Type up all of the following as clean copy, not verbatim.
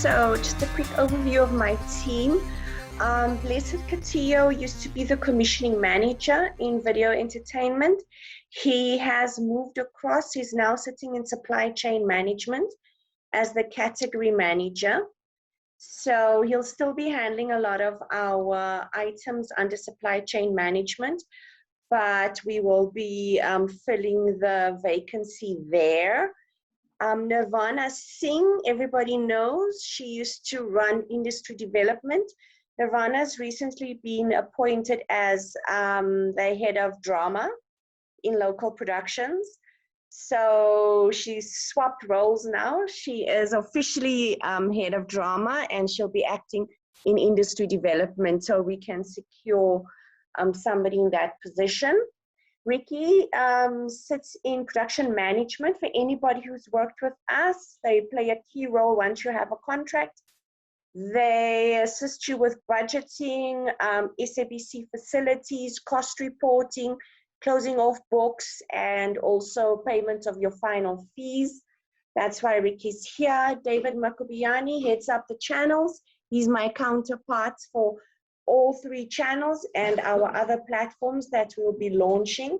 So just a quick overview of my team. Blessed Katiyo used to be the commissioning manager in video entertainment. He has moved across. He's now sitting in supply chain management as the category manager. So he'll still be handling a lot of our items under supply chain management, but we will be filling the vacancy there. Nirvana Singh, everybody knows, she used to run industry development. Nirvana's recently been appointed as the head of drama in local productions. So she's swapped roles now. She is officially head of drama, and she'll be acting in industry development, so we can secure somebody in that position. Ricky sits in production management. For anybody who's worked with us, they play a key role once you have a contract. They assist you with budgeting, SABC facilities, cost reporting, closing off books, and also payment of your final fees. That's why Ricky's here. David Makubyane heads up the channels. He's my counterpart for all three channels and our other platforms that we'll be launching.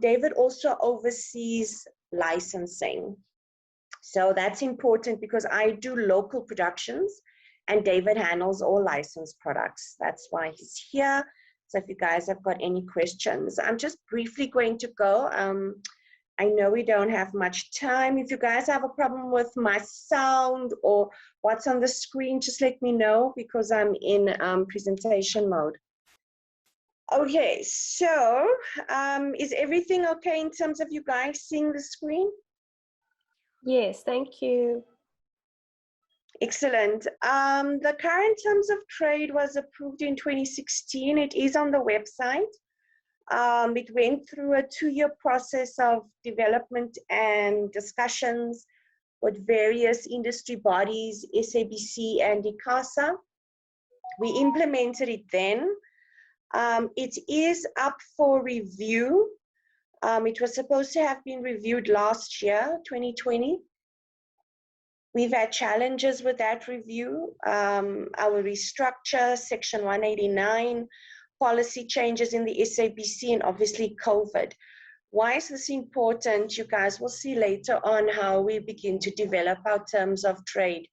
David also oversees licensing. So that's important because I do local productions and David handles all licensed products. That's why he's here. So if you guys have got any questions, I'm just briefly going to go. I know we don't have much time. If you guys have a problem with my sound or what's on the screen, just let me know because I'm in presentation mode. Okay, so is everything okay in terms of you guys seeing the screen? Yes, thank you. Excellent. The current terms of trade was approved in 2016. It is on the website. It went through a 2-year process of development and discussions with various industry bodies, SABC and ICASA. We implemented it then. It is up for review. It was supposed to have been reviewed last year, 2020. We've had challenges with that review. Our restructure, Section 189, policy changes in the SABC, and obviously COVID. Why is this important? You guys will see later on how we begin to develop our terms of trade,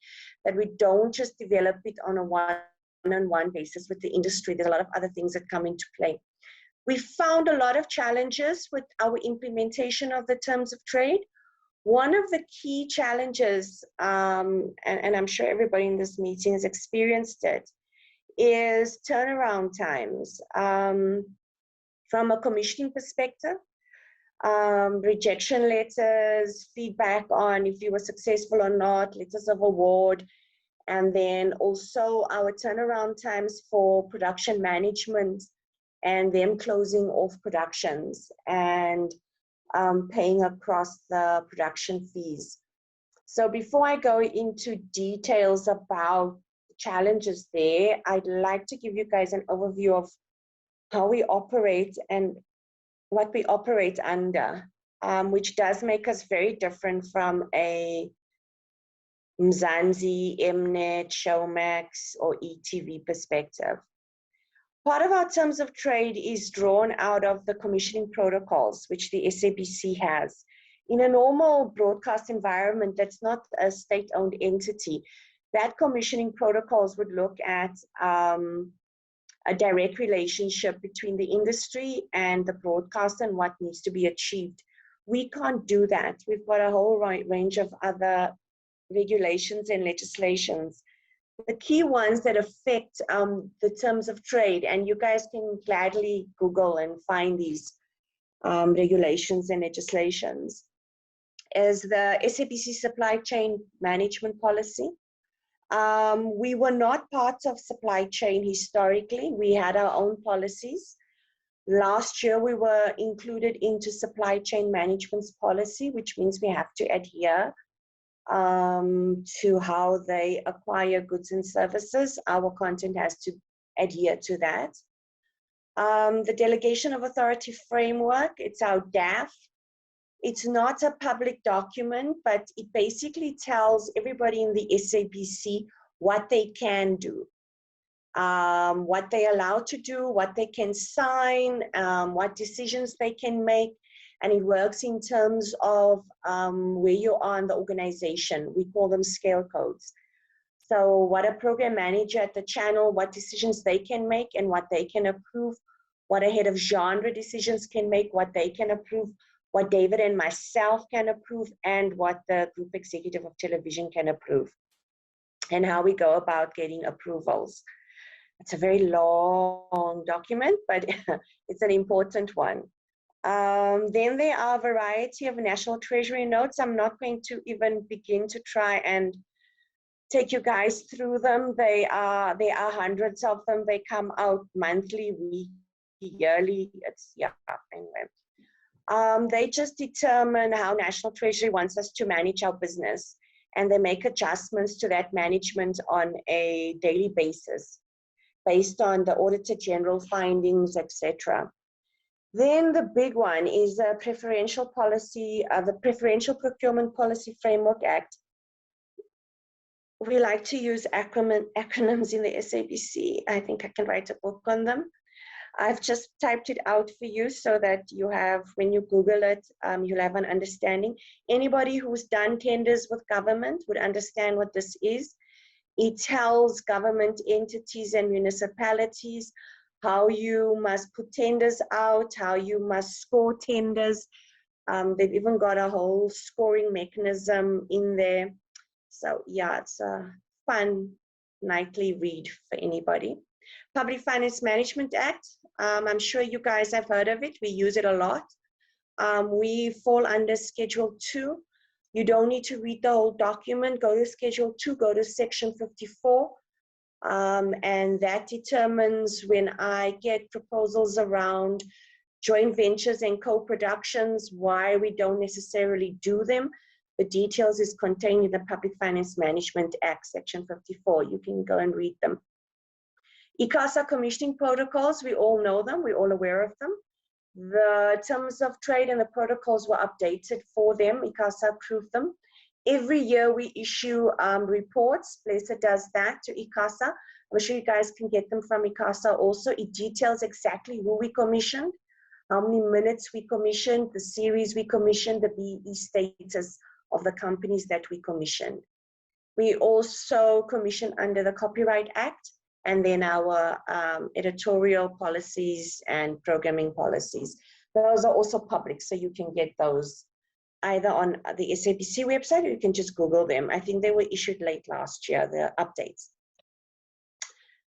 that we don't just develop it on a one-on-one basis with the industry. There's a lot of other things that come into play. We found a lot of challenges with our implementation of the terms of trade. One of the key challenges, and I'm sure everybody in this meeting has experienced it, is turnaround times. From a commissioning perspective, rejection letters, feedback on if you were successful or not, letters of award, and then also our turnaround times for production management and them closing off productions and paying across the production fees. So before I go into details about the challenges there, I'd like to give you guys an overview of how we operate and what we operate under, which does make us very different from a Mzansi, Mnet, Showmax, or ETV perspective. Part of our terms of trade is drawn out of the commissioning protocols, which the SABC has. In a normal broadcast environment that's not a state-owned entity, that commissioning protocols would look at a direct relationship between the industry and the broadcaster and what needs to be achieved. We can't do that. We've got a whole range of other regulations and legislations. The key ones that affect the terms of trade, and you guys can gladly Google and find these regulations and legislations, is the SABC supply chain management policy. We were not part of supply chain historically. We had our own policies. Last year, we were included into supply chain management's policy, which means we have to adhere to how they acquire goods and services. Our content has to adhere to that. The delegation of authority framework, it's our DAF. It's not a public document, but it basically tells everybody in the SABC what they can do, what they're allowed to do, what they can sign, what decisions they can make. And it works in terms of where you are in the organization. We call them scale codes. So what a program manager at the channel, what decisions they can make and what they can approve, what a head of genre decisions can make, what they can approve, what David and myself can approve, and what the group executive of television can approve, and how we go about getting approvals. It's a very long document, but it's an important one. Then there are a variety of National Treasury notes. I'm not going to even begin to try and take you guys through them. There are hundreds of them. They come out monthly, weekly, yearly. It's, yeah, anyway. They just determine how National Treasury wants us to manage our business, and they make adjustments to that management on a daily basis based on the Auditor General findings, etc. Then the big one is the Preferential Policy, the Preferential Procurement Policy Framework Act. We like to use acronyms in the SABC. I think I can write a book on them. I've just typed it out for you so that you have, when you Google it, you'll have an understanding. Anybody who's done tenders with government would understand what this is. It tells government entities and municipalities how you must put tenders out, how you must score tenders. They've even got a whole scoring mechanism in there. So yeah, it's a fun nightly read for anybody. Public Finance Management Act. I'm sure you guys have heard of it. We use it a lot. We fall under Schedule 2. You don't need to read the whole document. Go to Schedule 2, go to Section 54. And that determines when I get proposals around joint ventures and co-productions, why we don't necessarily do them. The details is contained in the Public Finance Management Act, Section 54. You can go and read them. ICASA commissioning protocols, we all know them, we're all aware of them. The terms of trade and the protocols were updated for them. ICASA approved them. Every year we issue reports. Blessed does that to ICASA. I'm sure you guys can get them from ICASA also. It details exactly who we commissioned, how many minutes we commissioned, the series we commissioned, the BE status of the companies that we commissioned. We also commission under the Copyright Act, and then our editorial policies and programming policies. Those are also public, so you can get those either on the SABC website, or you can just Google them. I think they were issued late last year, the updates.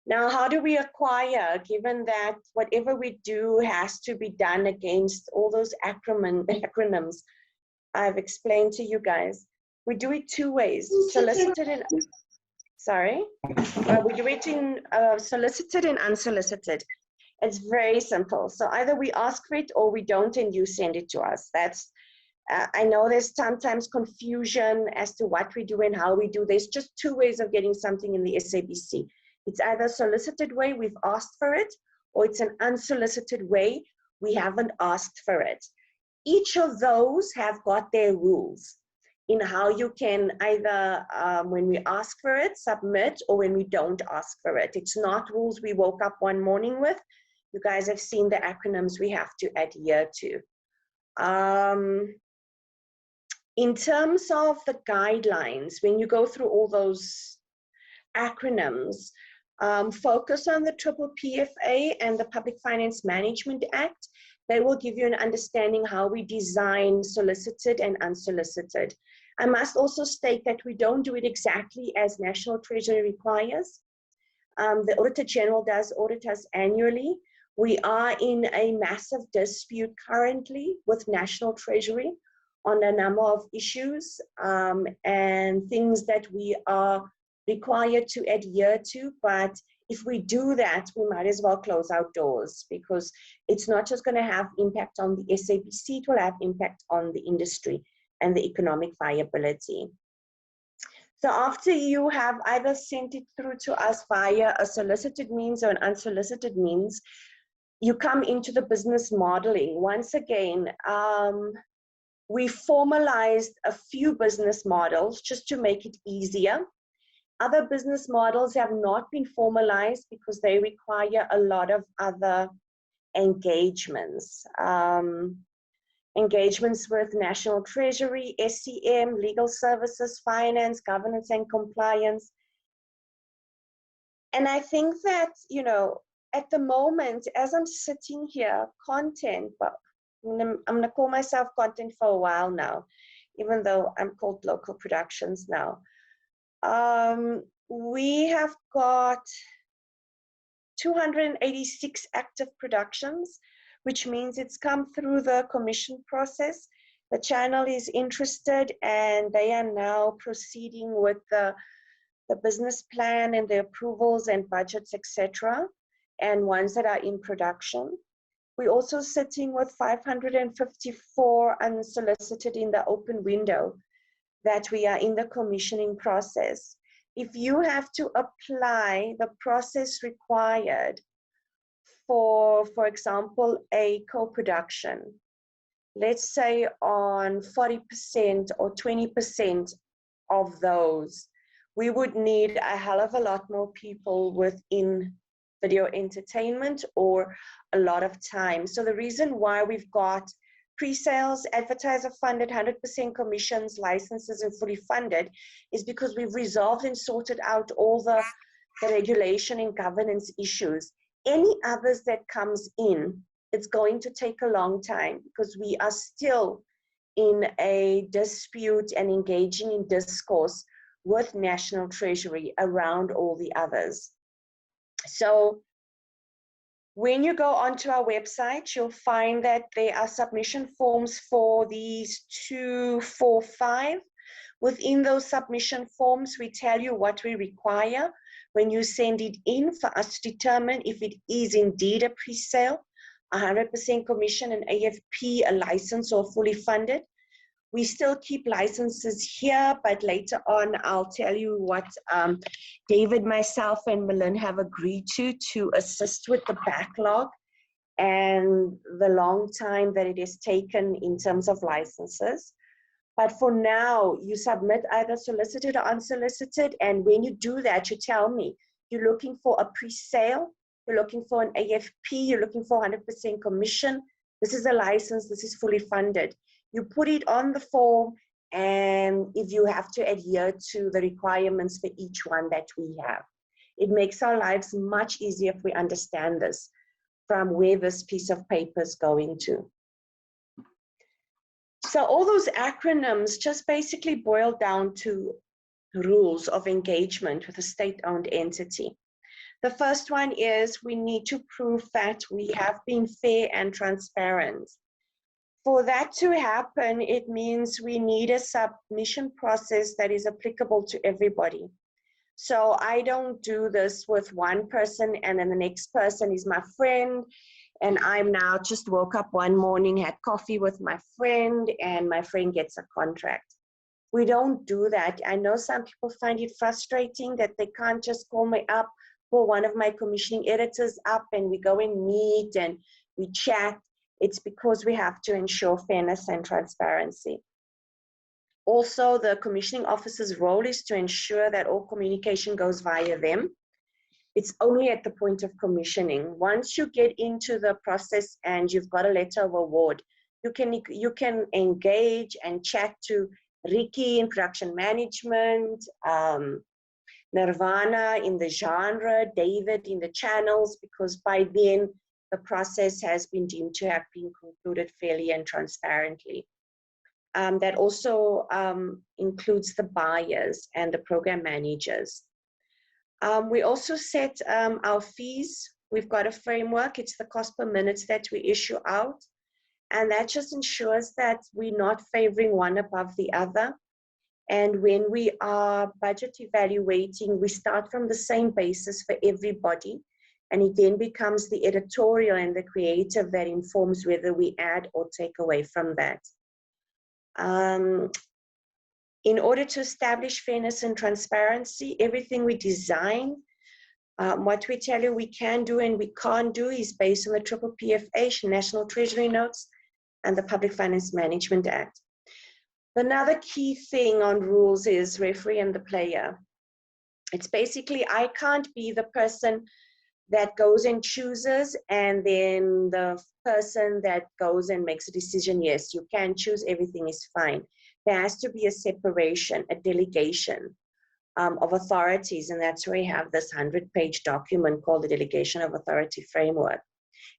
Now, how do we acquire, given that whatever we do has to be done against all those acronyms I've explained to you guys? We do it two ways, solicited and, sorry? We do it in solicited and unsolicited. It's very simple. So either we ask for it or we don't, and you send it to us. That's, I know there's sometimes confusion as to what we do and how we do. There's just two ways of getting something in the SABC. It's either a solicited way, we've asked for it, or it's an unsolicited way, we haven't asked for it. Each of those have got their rules in how you can either, when we ask for it, submit, or when we don't ask for it. It's not rules we woke up one morning with. You guys have seen the acronyms we have to adhere to. In terms of the guidelines, when you go through all those acronyms, focus on the PPPFA and the Public Finance Management Act. They will give you an understanding how we design solicited and unsolicited. I must also state that we don't do it exactly as National Treasury requires. The Auditor General does audit us annually. We are in a massive dispute currently with National Treasury on a number of issues and things that we are required to adhere to, but if we do that, we might as well close our doors, because it's not just going to have impact on the SABC, it will have impact on the industry and the economic viability. So after you have either sent it through to us via a solicited means or an unsolicited means, you come into the business modeling. Once again, We formalized a few business models just to make it easier. Other business models have not been formalized because they require a lot of other engagements. Engagements with National Treasury, SCM, legal services, finance, governance and compliance. And I think that, you know, at the moment, as I'm sitting here, content, well, I'm gonna call myself content for a while now, even though I'm called local productions now. We have got 286 active productions, which means it's come through the commission process. The channel is interested and they are now proceeding with the business plan and the approvals and budgets, etc., and ones that are in production. We're also sitting with 554 unsolicited in the open window that we are in the commissioning process. If you have to apply the process required for example, a co-production, let's say on 40% or 20% of those, we would need a hell of a lot more people within video entertainment or a lot of time. So the reason why we've got pre-sales, advertiser funded, 100% commissions, licenses, and fully funded is because we've resolved and sorted out all the regulation and governance issues. Any others that comes in, it's going to take a long time because we are still in a dispute and engaging in discourse with National Treasury around all the others. So when you go onto our website, you'll find that there are submission forms for these 2, 4, 5. Within those submission forms, we tell you what we require when you send it in for us to determine if it is indeed a pre-sale, 100% commission, an AFP, a license, or fully funded. We still keep licenses here, but later on, I'll tell you what David, myself, and Malin have agreed to assist with the backlog and the long time that it has taken in terms of licenses. But for now, you submit either solicited or unsolicited, and when you do that, you tell me you're looking for a pre-sale, you're looking for an AFP, you're looking for 100% commission, this is a license, this is fully funded. You put it on the form, and if you have to adhere to the requirements for each one that we have. It makes our lives much easier if we understand this from where this piece of paper is going to. So all those acronyms just basically boil down to rules of engagement with a state-owned entity. The first one is we need to prove that we have been fair and transparent. For that to happen, it means we need a submission process that is applicable to everybody. So I don't do this with one person and then the next person is my friend, and I'm now just woke up one morning, had coffee with my friend, and my friend gets a contract. We don't do that. I know some people find it frustrating that they can't just call me up, pull one of my commissioning editors up, and we go and meet and we chat. It's because we have to ensure fairness and transparency. Also, the commissioning officer's role is to ensure that all communication goes via them. It's only at the point of commissioning. Once you get into the process and you've got a letter of award, you can engage and chat to Ricky in production management, Nirvana in the genre, David in the channels, because by then the process has been deemed to have been concluded fairly and transparently. That also includes the buyers and the program managers. We also set our fees. We've got a framework. It's the cost per minute that we issue out. And that just ensures that we're not favoring one above the other. And when we are budget evaluating, we start from the same basis for everybody. And it then becomes the editorial and the creative that informs whether we add or take away from that. In order to establish fairness and transparency, everything we design, what we tell you we can do and we can't do is based on the triple PFH, National Treasury Notes, and the Public Finance Management Act. Another key thing on rules is referee and the player. It's basically, I can't be the person that goes and chooses and then the person that goes and makes a decision. Yes, you can choose, everything is fine. There has to be a separation, a delegation of authorities, and that's where we have this 100-page document called the Delegation of Authority Framework.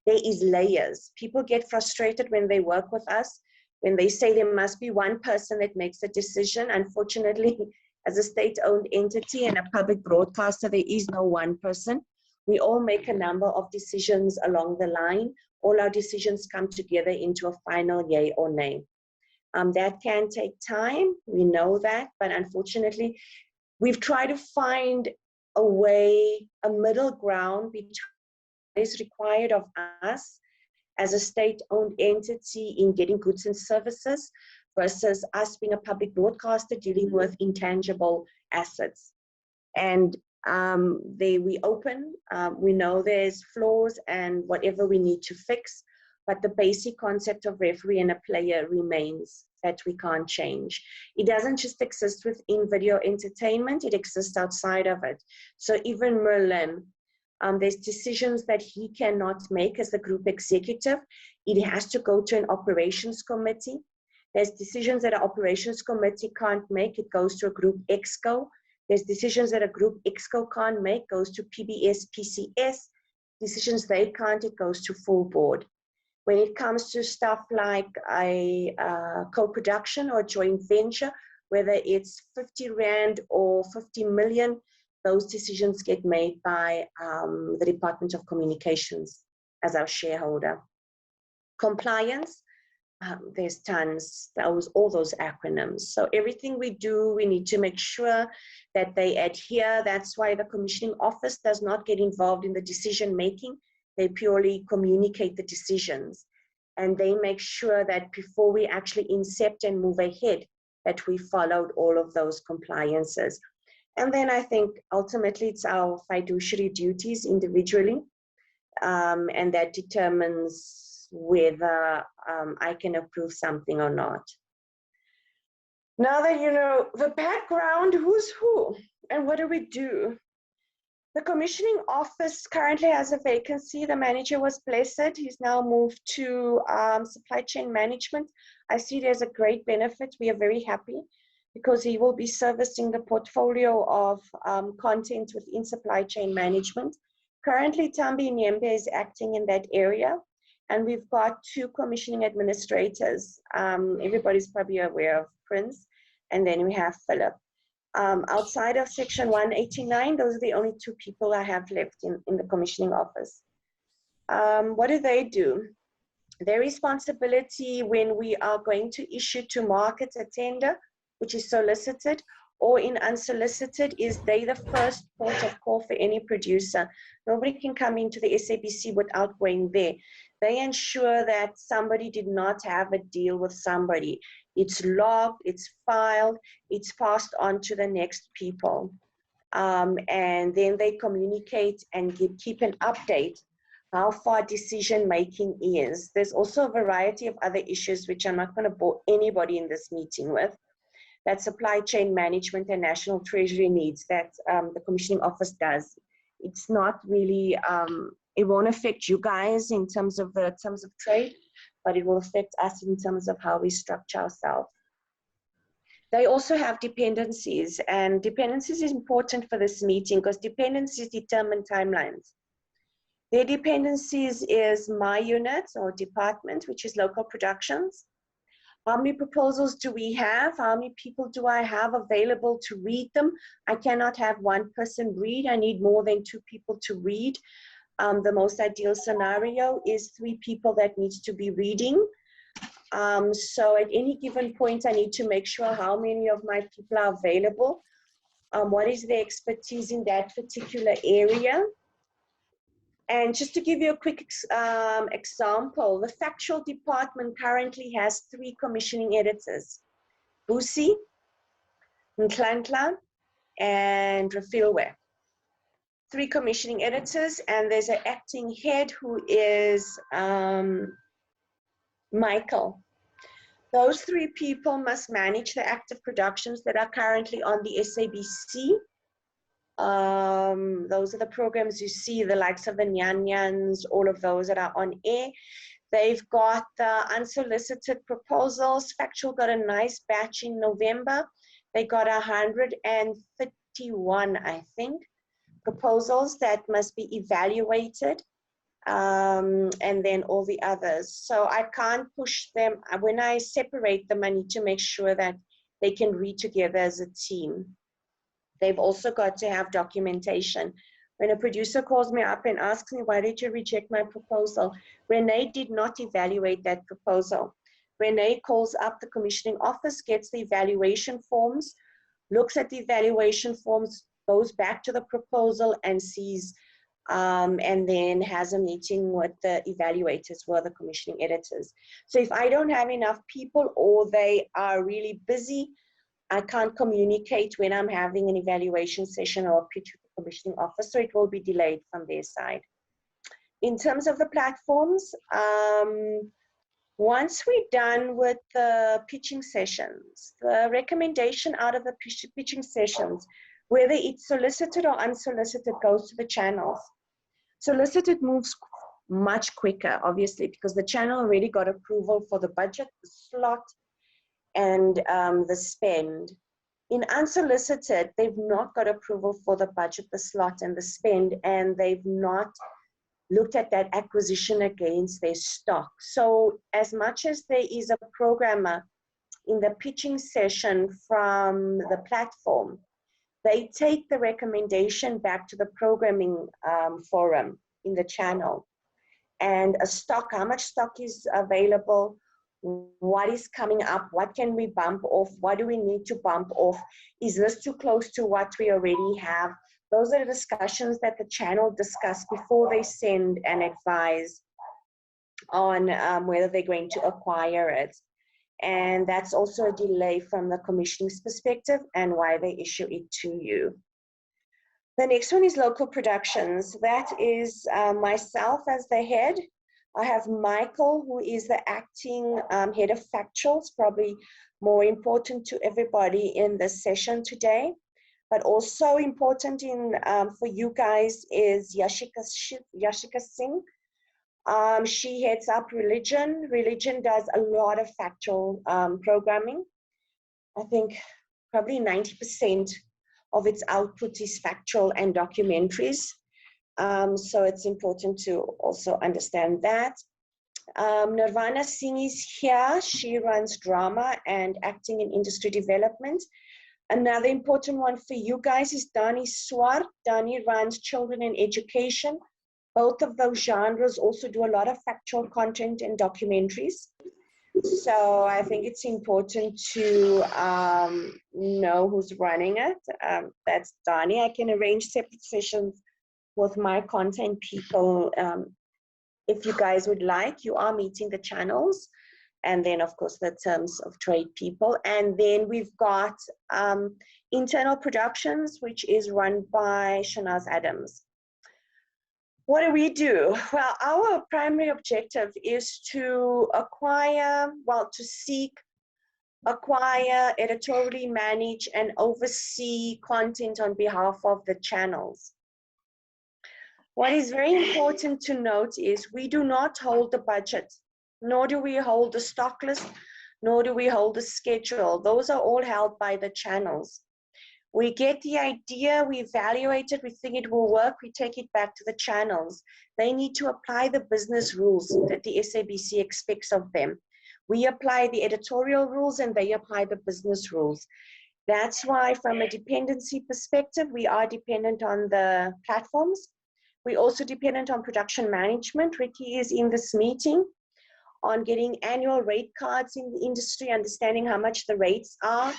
There is layers. People get frustrated when they work with us, when they say there must be one person that makes a decision. Unfortunately, as a state-owned entity and a public broadcaster, there is no one person. We all make a number of decisions along the line. All our decisions come together into a final yay or nay. That can take time, we know that, but unfortunately, we've tried to find a way, a middle ground between what is required of us as a state-owned entity in getting goods and services versus us being a public broadcaster dealing with intangible assets. And we open, we know there's flaws and whatever we need to fix, but the basic concept of referee and a player remains, that we can't change. It doesn't just exist within video entertainment, it exists outside of it. So even Merlin, there's decisions that he cannot make as the group executive. It has to go to an operations committee. There's decisions that an operations committee can't make, it goes to a group exco. There's decisions that a group exco can't make, goes to PBS, PCS. Decisions they can't, it goes to full board. When it comes to stuff like a co-production or joint venture, whether it's 50 Rand or 50 million, those decisions get made by the Department of Communications as our shareholder. Compliance, there's tons, all those acronyms. So everything we do, we need to make sure that they adhere. That's why the commissioning office does not get involved in the decision making. They purely communicate the decisions. And they make sure that before we actually incept and move ahead, that we followed all of those compliances. And then I think ultimately it's our fiduciary duties individually, and that determines whether I can approve something or not. Now that you know the background, who's who, and what do we do? The commissioning office currently has a vacancy. The manager was blessed. He's now moved to supply chain management. I see there's a great benefit. We are very happy because he will be servicing the portfolio of content within supply chain management. Currently, Tambi Nyembe is acting in that area, and we've got 2 commissioning administrators. Everybody's probably aware of Prince, and then we have Philip. Outside of Section 189, those are the only 2 people I have left in the commissioning office. What do? Their responsibility when we are going to issue to market a tender, which is solicited, or in unsolicited, is they the first port of call for any producer. Nobody can come into the SABC without going there. They ensure that somebody did not have a deal with somebody. It's logged, it's filed, it's passed on to the next people. And then they communicate and keep an update how far decision making is. There's also a variety of other issues which I'm not going to bore anybody in this meeting with, that supply chain management and national treasury needs that the commissioning office does. It's not really, it won't affect you guys in terms of trade, but it will affect us in terms of how we structure ourselves. They also have dependencies, and dependencies is important for this meeting because dependencies determine timelines. Their dependencies is my unit or department, which is local productions. How many proposals do we have? How many people do I have available to read them? I cannot have one person read. I need more than 2 people to read. The most ideal scenario is 3 people that needs to be reading. So at any given point, I need to make sure how many of my people are available. What is their expertise in that particular area? And just to give you a quick example, the Factual department currently has 3 commissioning editors: Busi, Ntlantla, and Rafilwe. 3 commissioning editors, and there's an acting head who is Michael. Those 3 people must manage the active productions that are currently on the SABC. Those are the programs you see, the likes of the Nyan Nyans, all of those that are on air. They've got the unsolicited proposals. Factual got a nice batch in November. They got 131, I think, proposals that must be evaluated. And then all the others. So I can't push them. When I separate them, I need to make sure that they can read together as a team. They've also got to have documentation. When a producer calls me up and asks me, why did you reject my proposal? Renee did not evaluate that proposal. Renee calls up the commissioning office, gets the evaluation forms, looks at the evaluation forms, goes back to the proposal and sees, and then has a meeting with the evaluators or the commissioning editors. So if I don't have enough people or they are really busy, I can't communicate when I'm having an evaluation session or pitch with the commissioning officer, it will be delayed from their side. In terms of the platforms, once we're done with the pitching sessions, the recommendation out of the pitching sessions, whether it's solicited or unsolicited, goes to the channels. Solicited moves much quicker, obviously, because the channel already got approval for the budget, the slot, and the spend. In unsolicited, they've not got approval for the budget, the slot, and the spend, and they've not looked at that acquisition against their stock. So as much as there is a programmer in the pitching session from the platform, they take the recommendation back to the programming forum in the channel. And a stock, how much stock is available, what is coming up, what can we bump off, what do we need to bump off, is this too close to what we already have? Those are the discussions that the channel discuss before they send and advise on whether they're going to acquire it. And that's also a delay from the commissioning's perspective and why they issue it to you. The next one is local productions. That is myself as the head. I have Michael, who is the acting head of Factuals, probably more important to everybody in this session today. But also important for you guys is Yashika Singh. She heads up religion. Religion does a lot of factual programming. I think probably 90% of its output is factual and documentaries. So it's important to also understand that. Nirvana Singh is here. She runs drama and acting in industry development. Another important one for you guys is Dani Swar. Dani runs children and education. Both of those genres also do a lot of factual content and documentaries. So I think it's important to know who's running it. That's Dani. I can arrange separate sessions with my content people if you guys would like. You are meeting the channels. And then, of course, the terms of trade people. And then we've got internal productions, which is run by Shanaz Adams. What do we do? Well, our primary objective is to seek, acquire, editorially manage, and oversee content on behalf of the channels. What is very important to note is we do not hold the budget, nor do we hold the stock list, nor do we hold the schedule. Those are all held by the channels. We get the idea, we evaluate it, we think it will work, we take it back to the channels. They need to apply the business rules that the SABC expects of them. We apply the editorial rules and they apply the business rules. That's why from a dependency perspective, we are dependent on the platforms. We're also dependent on production management. Ricky is in this meeting on getting annual rate cards in the industry, understanding how much the rates are,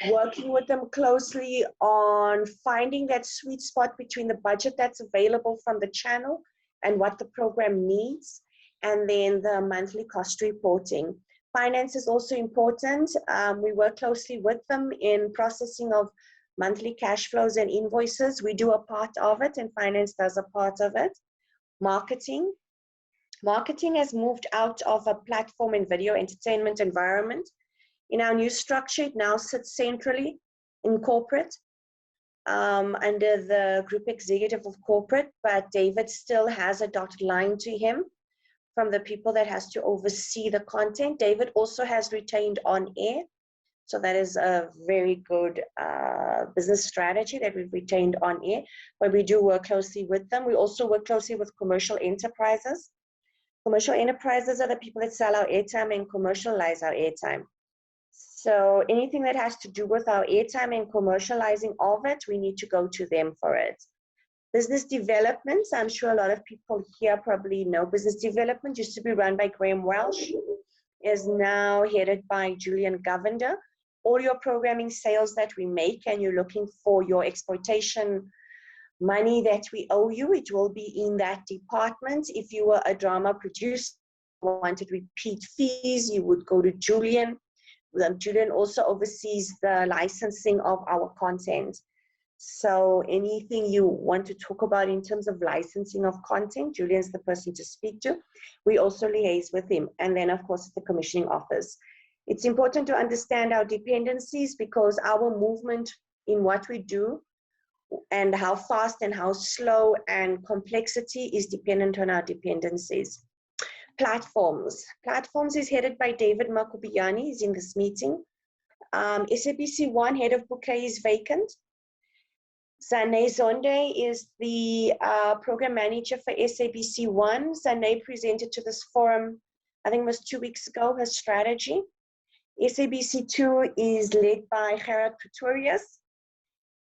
working with them closely on finding that sweet spot between the budget that's available from the channel and what the program needs, and then the monthly cost reporting. Finance is also important. We work closely with them in processing of monthly cash flows and invoices. We do a part of it and finance does a part of it. Marketing. Marketing has moved out of a platform and video entertainment environment. In our new structure, it now sits centrally in corporate, under the group executive of corporate, but David still has a dotted line to him from the people that has to oversee the content. David also has retained on air. So that is a very good business strategy that we've retained on air, but we do work closely with them. We also work closely with commercial enterprises. Commercial enterprises are the people that sell our airtime and commercialize our airtime. So anything that has to do with our airtime and commercializing of it, we need to go to them for it. Business development, I'm sure a lot of people here probably know business development used to be run by Graham Welsh, is now headed by Julian Govender. All your programming sales that we make and you're looking for your exploitation money that we owe you, it will be in that department. If you were a drama producer, wanted repeat fees, you would go to Julian. Julian also oversees the licensing of our content. So anything you want to talk about in terms of licensing of content, Julian's the person to speak to. We also liaise with him. And then, of course, the commissioning office. It's important to understand our dependencies because our movement in what we do and how fast and how slow and complexity is dependent on our dependencies. Platforms. Platforms is headed by David Makubyane. He's in this meeting. SABC 1 head of bouquet is vacant. Renee Zonde is the program manager for SABC 1. Renee presented to this forum, I think it was 2 weeks ago, her strategy. SABC 2 is led by Gerard Pretorius.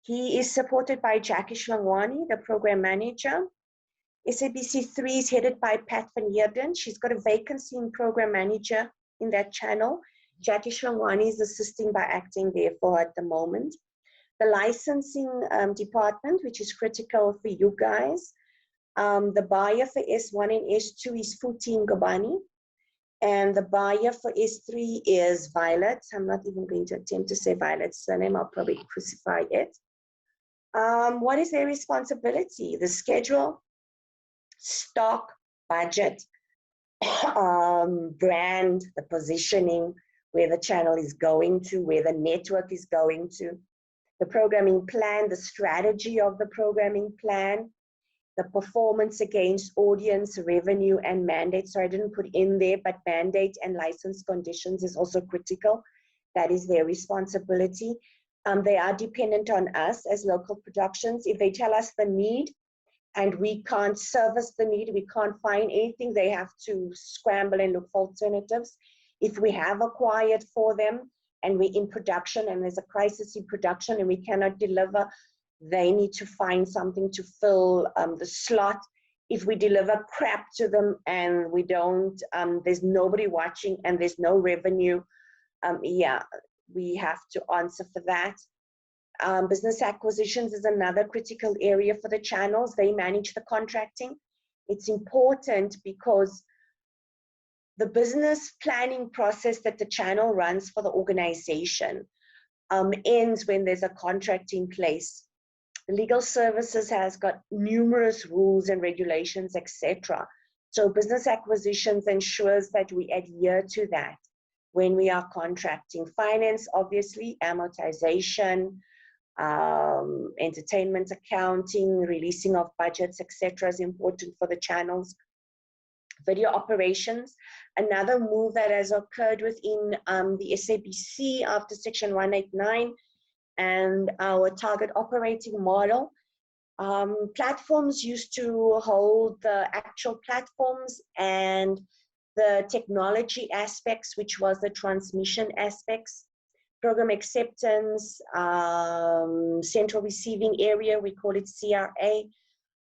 He is supported by Jackie Shlangwani, the program manager. SABC 3 is headed by Pat van Heerden. She's got a vacancy in program manager in that channel. Jackie Shlangwani is assisting by acting therefore at the moment. The licensing department, which is critical for you guys. The buyer for S1 and S2 is Futi Ngobani. And the buyer for S3 is Violet. I'm not even going to attempt to say Violet's surname. I'll probably crucify it. What is their responsibility? The schedule, stock, budget, brand, the positioning, where the channel is going to, where the network is going to, the programming plan, the strategy of the programming plan, the performance against audience, revenue, and mandate. So I didn't put in there, but mandate and license conditions is also critical. That is their responsibility. They are dependent on us as local productions. If they tell us the need and we can't service the need, we can't find anything, they have to scramble and look for alternatives. If we have acquired for them and we're in production and there's a crisis in production and we cannot deliver, they need to find something to fill the slot. If we deliver crap to them and we don't, there's nobody watching and there's no revenue, yeah, we have to answer for that. Business acquisitions is another critical area for the channels. They manage the contracting. It's important because the business planning process that the channel runs for the organization ends when there's a contract in place. Legal services has got numerous rules and regulations, etc. So business acquisitions ensures that we adhere to that when we are contracting. Finance, obviously, amortization, entertainment accounting, releasing of budgets, etc. is important for the channels. Video operations, another move that has occurred within the SABC after Section 189 and our target operating model. Platforms used to hold the actual platforms and the technology aspects, which was the transmission aspects, program acceptance, central receiving area, we call it CRA,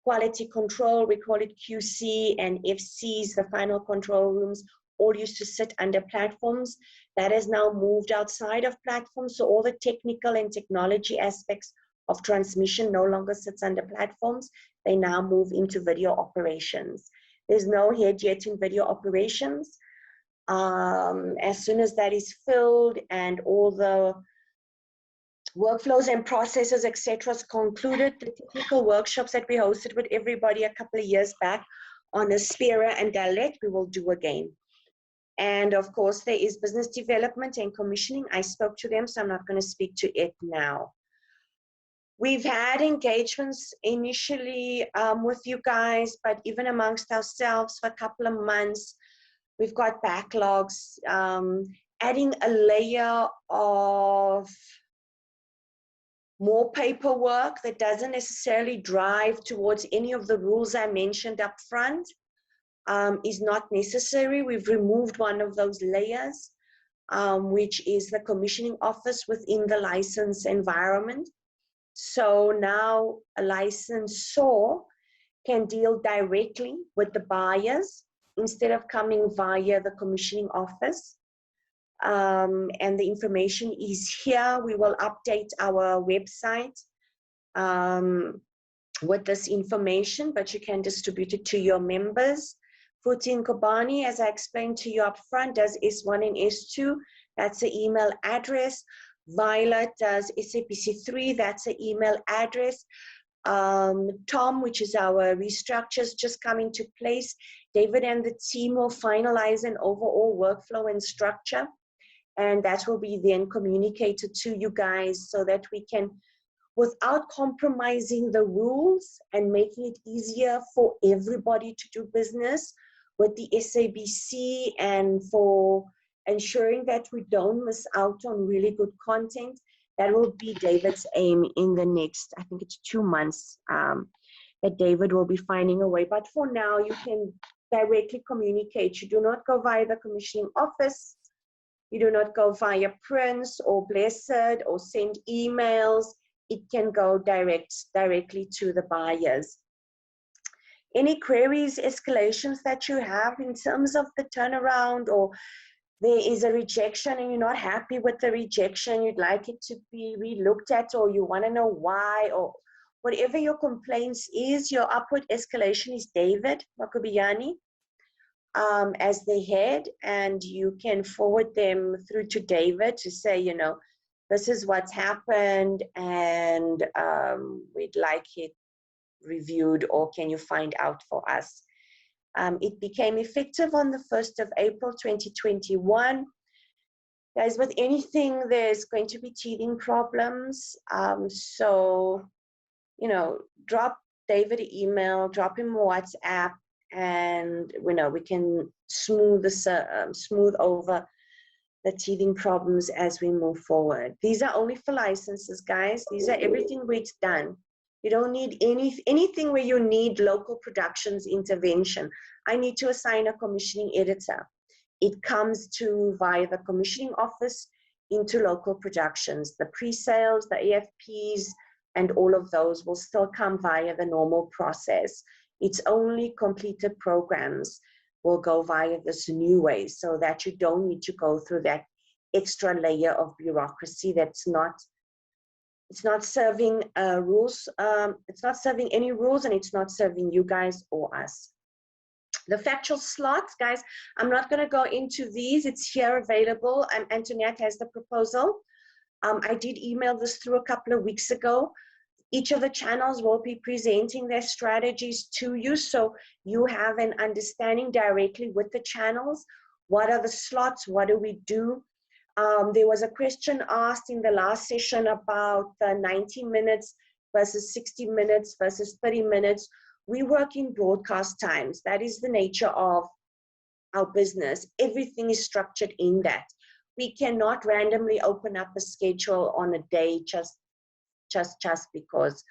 quality control, we call it QC, and FCs, the final control rooms, all used to sit under platforms. That has now moved outside of platforms, so all the technical and technology aspects of transmission no longer sits under platforms. They now move into video operations. There's no head yet in video operations. As soon as that is filled and all the workflows and processes, etc., is concluded, the technical workshops that we hosted with everybody a couple of years back on Aspera and dialect, we will do again. And of course, there is business development and commissioning. I spoke to them, so I'm not going to speak to it now. We've had engagements initially with you guys, but even amongst ourselves for a couple of months, we've got backlogs, adding a layer of more paperwork that doesn't necessarily drive towards any of the rules I mentioned up front is not necessary. We've removed one of those layers, which is the commissioning office within the license environment. So now a licensor can deal directly with the buyers instead of coming via the commissioning office. And the information is here. We will update our website with this information, but you can distribute it to your members. Futin Kobani, as I explained to you up front, does S1 and S2. That's the email address. Violet does SABC 3. That's the email address. Tom, which is our restructures just coming to place. David and the team will finalize an overall workflow and structure. And that will be then communicated to you guys so that we can, without compromising the rules and making it easier for everybody to do business with the SABC, and for ensuring that we don't miss out on really good content. That will be David's aim in the next, I think it's 2 months, that David will be finding a way. But for now, you can directly communicate. You do not go via the commissioning office. You do not go via Prince or Blessed or send emails. It can go directly to the buyers. Any queries, escalations that you have in terms of the turnaround, or there is a rejection and you're not happy with the rejection, you'd like it to be relooked at, or you want to know why, or whatever your complaints is, your upward escalation is David Makubyane as the head, and you can forward them through to David to say, you know, this is what's happened and we'd like it reviewed, or can you find out for us? It became effective on the 1st of April 2021. Guys, with anything, there's going to be teething problems. So, you know, drop David an email, drop him a WhatsApp, and we know we can smooth over the teething problems as we move forward. These are only for licenses, guys. These are everything where it's done. You don't need anything where you need local productions intervention. I need to assign a commissioning editor. It comes to via the commissioning office into local productions. The pre-sales, the AFPs, and all of those will still come via the normal process. It's only completed programs will go via this new way, so that you don't need to go through that extra layer of bureaucracy that's not, it's not serving rules, it's not serving any rules, and it's not serving you guys or us. The factual slots, guys, I'm not going to go into these. It's here available. Antoinette has the proposal. I did email this through a couple of weeks ago. Each of the channels will be presenting their strategies to you, so you have an understanding directly with the channels. What are the slots? What do we do? There was a question asked in the last session about 90 minutes versus 60 minutes versus 30 minutes. We work in broadcast times. That is the nature of our business. Everything is structured in that. We cannot randomly open up a schedule on a day just because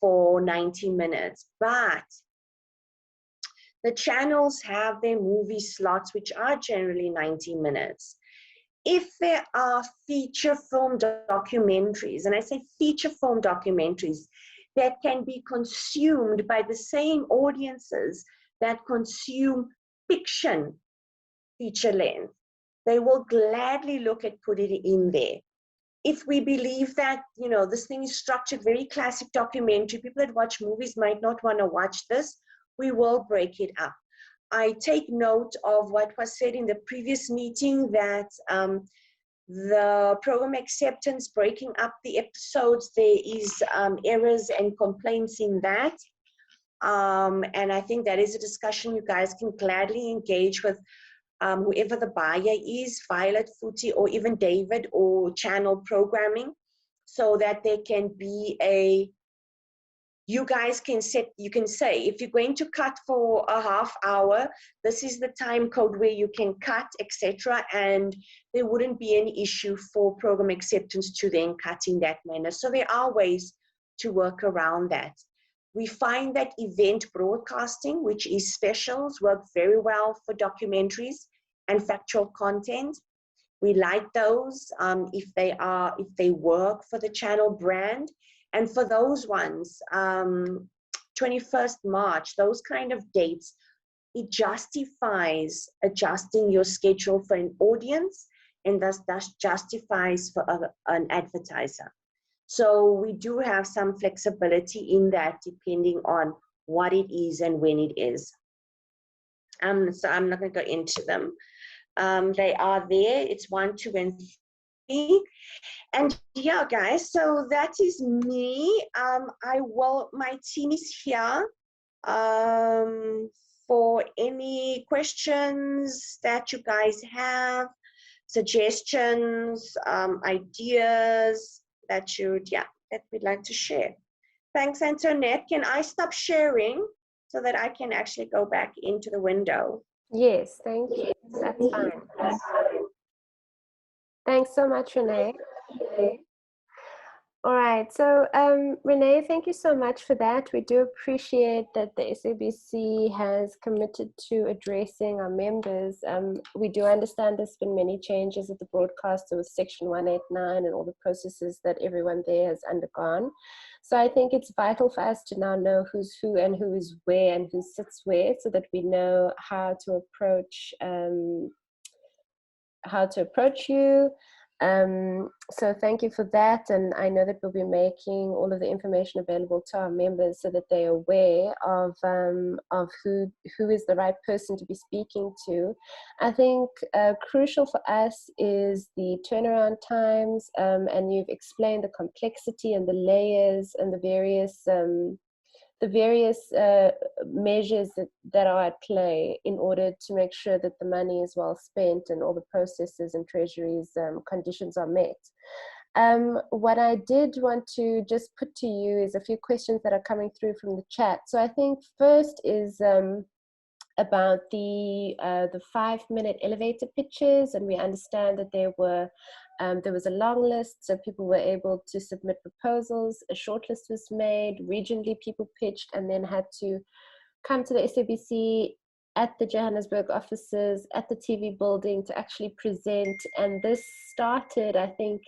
for 90 minutes. But the channels have their movie slots, which are generally 90 minutes. If there are feature film documentaries, and I say feature film documentaries, that can be consumed by the same audiences that consume fiction feature length, they will gladly look at putting it in there. If we believe that, you know, this thing is structured very classic documentary, people that watch movies might not want to watch this, we will break it up. I take note of what was said in the previous meeting, that the program acceptance, breaking up the episodes, there is errors and complaints in that. And I think that is a discussion you guys can gladly engage with whoever the buyer is, Violet, Futi, or even David or channel programming, so that there can be you guys can set, you can say, if you're going to cut for a half hour, this is the time code where you can cut, etc. And there wouldn't be any issue for program acceptance to then cut in that manner. So there are ways to work around that. We find that event broadcasting, which is specials, work very well for documentaries and factual content. We like those if they work for the channel brand. And for those ones, 21st March, those kind of dates, it justifies adjusting your schedule for an audience, and thus justifies for an advertiser. So we do have some flexibility in that depending on what it is and when it is. So I'm not going to go into them. They are there. It's 1, 2, and 3. And yeah, guys, so that is me. My team is here for any questions that you guys have, suggestions, ideas that we'd like to share. Thanks, Antoinette. Can I stop sharing so that I can actually go back into the window? Yes, thank you. That's fine. Thanks so much, Renee. All right, so Renee, thank you so much for that. We do appreciate that the SABC has committed to addressing our members. We do understand there's been many changes at the broadcaster with Section 189 and all the processes that everyone there has undergone. So I think it's vital for us to now know who's who and who is where and who sits where, so that we know how to approach you. So thank you for that, and I know that we'll be making all of the information available to our members so that they're aware of who is the right person to be speaking to. I think crucial for us is the turnaround times, and you've explained the complexity and the layers and the various measures that are at play in order to make sure that the money is well spent and all the processes and treasuries conditions are met. What I did want to just put to you is a few questions that are coming through from the chat. So I think first is about the 5-minute elevator pitches, and we understand that there was a long list, so people were able to submit proposals. A short list was made, regionally people pitched, and then had to come to the SABC at the Johannesburg offices, at the TV building to actually present. And this started, I think,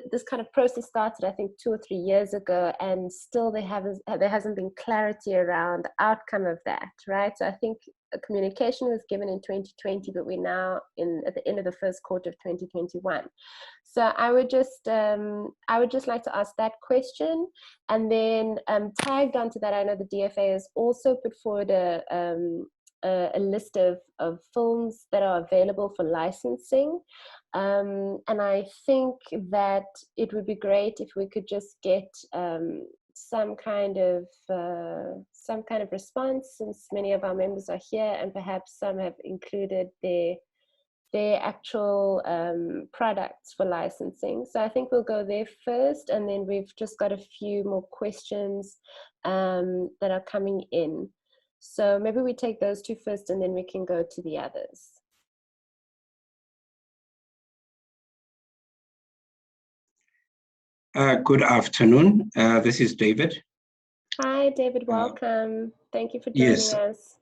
this kind of process started, I think, 2 or 3 years ago, and still there hasn't been clarity around the outcome of that, right? So I think a communication was given in 2020, but we're now at the end of the first quarter of 2021. So I would just like to ask that question, and then tagged onto that, I know the DFA has also put forward a list of films that are available for licensing. And I think that it would be great if we could just get some kind of response, since many of our members are here, and perhaps some have included their actual products for licensing. So I think we'll go there first, and then we've just got a few more questions that are coming in. So maybe we take those 2 first, and then we can go to the others. Good afternoon. This is David. Hi, David. Welcome. Thank you for joining us.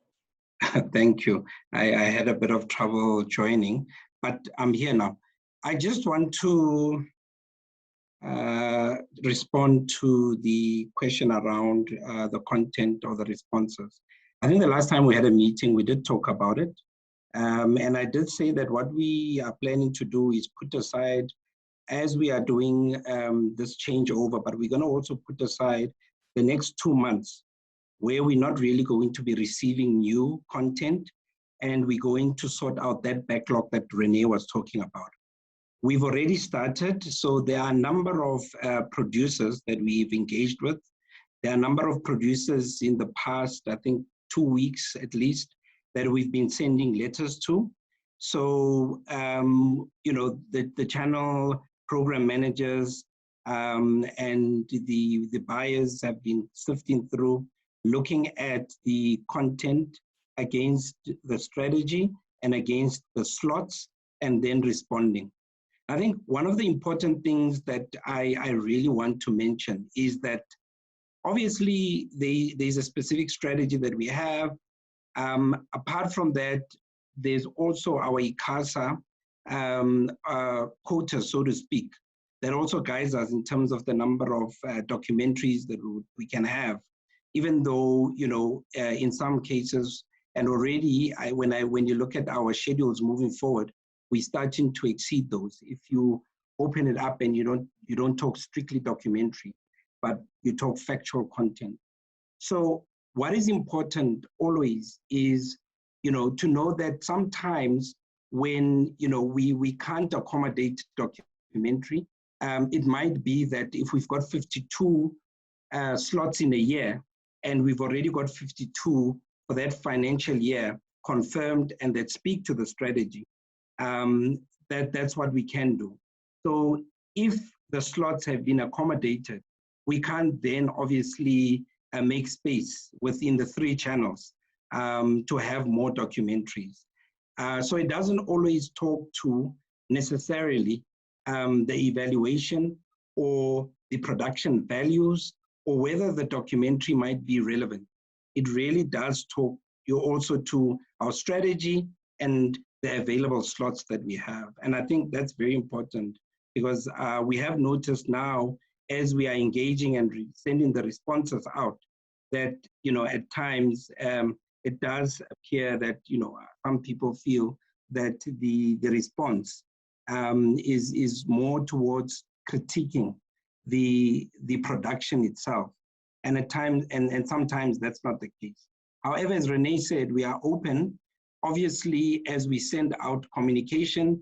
Thank you. I had a bit of trouble joining, but I'm here now. I just want to respond to the question around the content of the responses. I think the last time we had a meeting, we did talk about it. And I did say that what we are planning to do is put aside, as we are doing this changeover, but we're going to also put aside the next 2 months where we're not really going to be receiving new content, and we're going to sort out that backlog that Renee was talking about. We've already started, so there are a number of producers that we've engaged with There are a number of producers in the past, I think 2 weeks at least, that we've been sending letters to. So, the channel program managers and the buyers have been sifting through, looking at the content against the strategy and against the slots, and then responding. I think one of the important things that I really want to mention is that obviously there's a specific strategy that we have. Apart from that, there's also our ICASA quota, so to speak, that also guides us in terms of the number of documentaries that we can have, even though, in some cases, and already when you look at our schedules moving forward, we're starting to exceed those. If you open it up and you don't talk strictly documentary, but you talk factual content. So what is important always is, to know that sometimes when, we can't accommodate documentary, it might be that if we've got 52 slots in a year, and we've already got 52 for that financial year confirmed and that speak to the strategy, that's what we can do. So if the slots have been accommodated, we can't then obviously make space within the 3 channels to have more documentaries. So it doesn't always talk to necessarily the evaluation or the production values or whether the documentary might be relevant. It really does talk also to our strategy and the available slots that we have. And I think that's very important because we have noticed now as we are engaging and sending the responses out that, at times it does appear that, some people feel that the response is more towards critiquing the production itself. And at times, and sometimes that's not the case. However, as Renee said, we are open. Obviously, as we send out communication,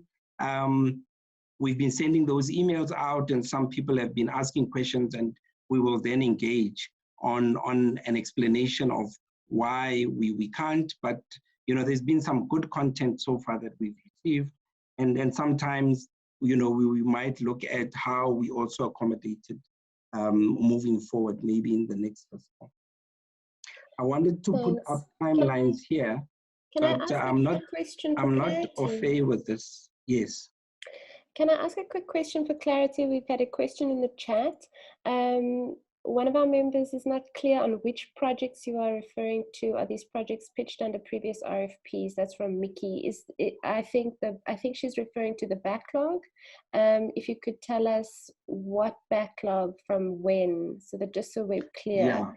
we've been sending those emails out and some people have been asking questions and we will then engage on an explanation of why we can't. But, there's been some good content so far that we've received. And then sometimes, we might look at how we also accommodated moving forward, maybe in the next fiscal. I wanted to put up timelines here, but I'm not au fait with this. Yes. Can I ask a quick question for clarity? We've had a question in the chat. One of our members is not clear on which projects you are referring to. Are these projects pitched under previous RFPs? That's from Mickey. I think she's referring to the backlog. If you could tell us what backlog from when, so we're clear. Yeah.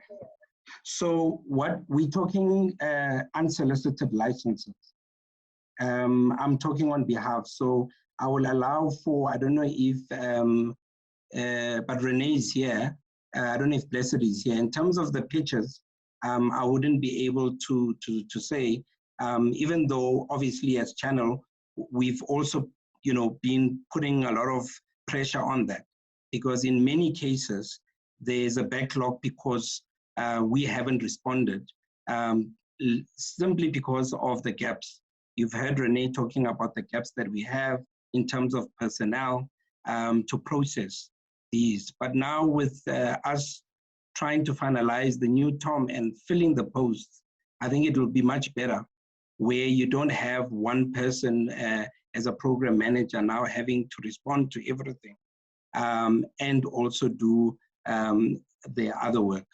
So what we're talking unsolicited licenses. I'm talking on behalf. So I will allow for, I don't know if, but Renee is here. I don't know if Blessed is here. In terms of the pitches, I wouldn't be able to say, even though obviously as channel, we've also, been putting a lot of pressure on that because in many cases, there's a backlog because we haven't responded simply because of the gaps. You've heard Renee talking about the gaps that we have in terms of personnel to process these. But now with us trying to finalize the new TOM and filling the posts, I think it will be much better where you don't have one person as a program manager now having to respond to everything and also do the other work.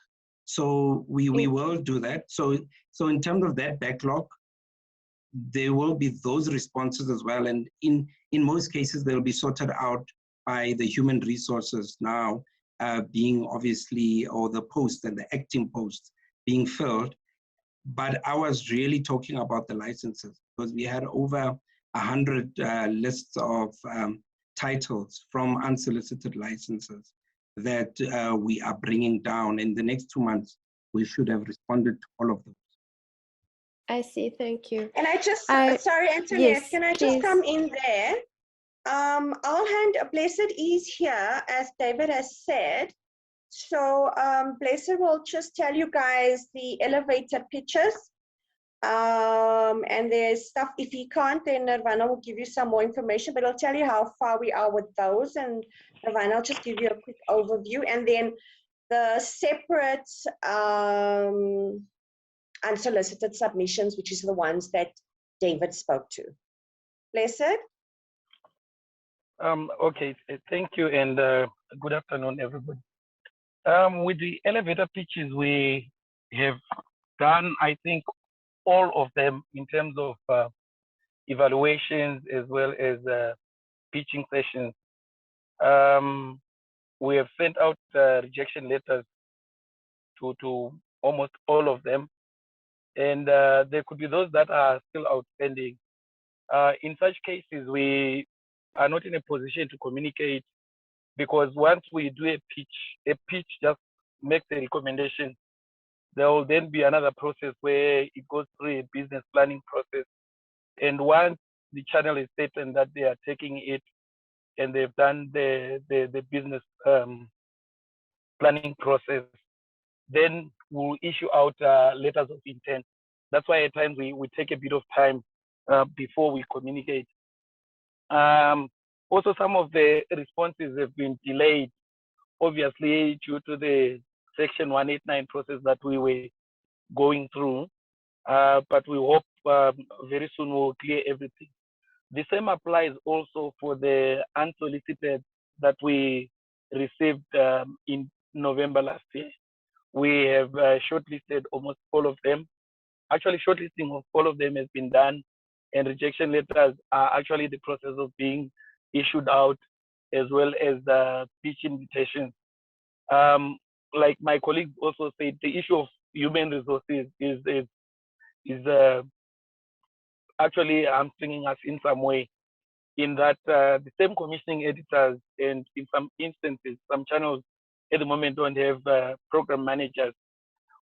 So we will do that. So in terms of that backlog, there will be those responses as well. And in most cases, they'll be sorted out by the human resources now being obviously, or the posts and the acting posts being filled. But I was really talking about the licenses because we had over 100 lists of titles from unsolicited licenses that we are bringing down. In the next 2 months, we should have responded to all of those. I see, thank you. And sorry, Antoinette, yes, can I just come in there? I'll hand, Blessed is here, as David has said. So Blessed will just tell you guys the elevator pitches. And there's stuff, if he can't, then Nirvana will give you some more information, but I'll tell you how far we are with those. And Nirvana will just give you a quick overview. And then the separate unsolicited submissions, which is the ones that David spoke to. Blessed? Okay, thank you, and good afternoon, everybody. With the elevator pitches, we have done, I think, all of them in terms of evaluations as well as pitching sessions. We have sent out rejection letters to almost all of them, and there could be those that are still outstanding. In such cases, we are not in a position to communicate, because once we do a pitch just makes a recommendation. There will then be another process where it goes through a business planning process. And once the channel is certain that they are taking it and they've done the business planning process, then we'll issue out letters of intent. That's why at times we take a bit of time before we communicate. Also, some of the responses have been delayed, obviously due to the Section 189 process that we were going through, but we hope very soon we'll clear everything. The same applies also for the unsolicited that we received in November last year. We have shortlisted almost all of them. Actually, shortlisting of all of them has been done, and rejection letters are actually the process of being issued out, as well as the pitch invitations. Like my colleague also said, the issue of human resources is actually hamstringing us in some way, in that the same commissioning editors, and in some instances, some channels at the moment don't have program managers.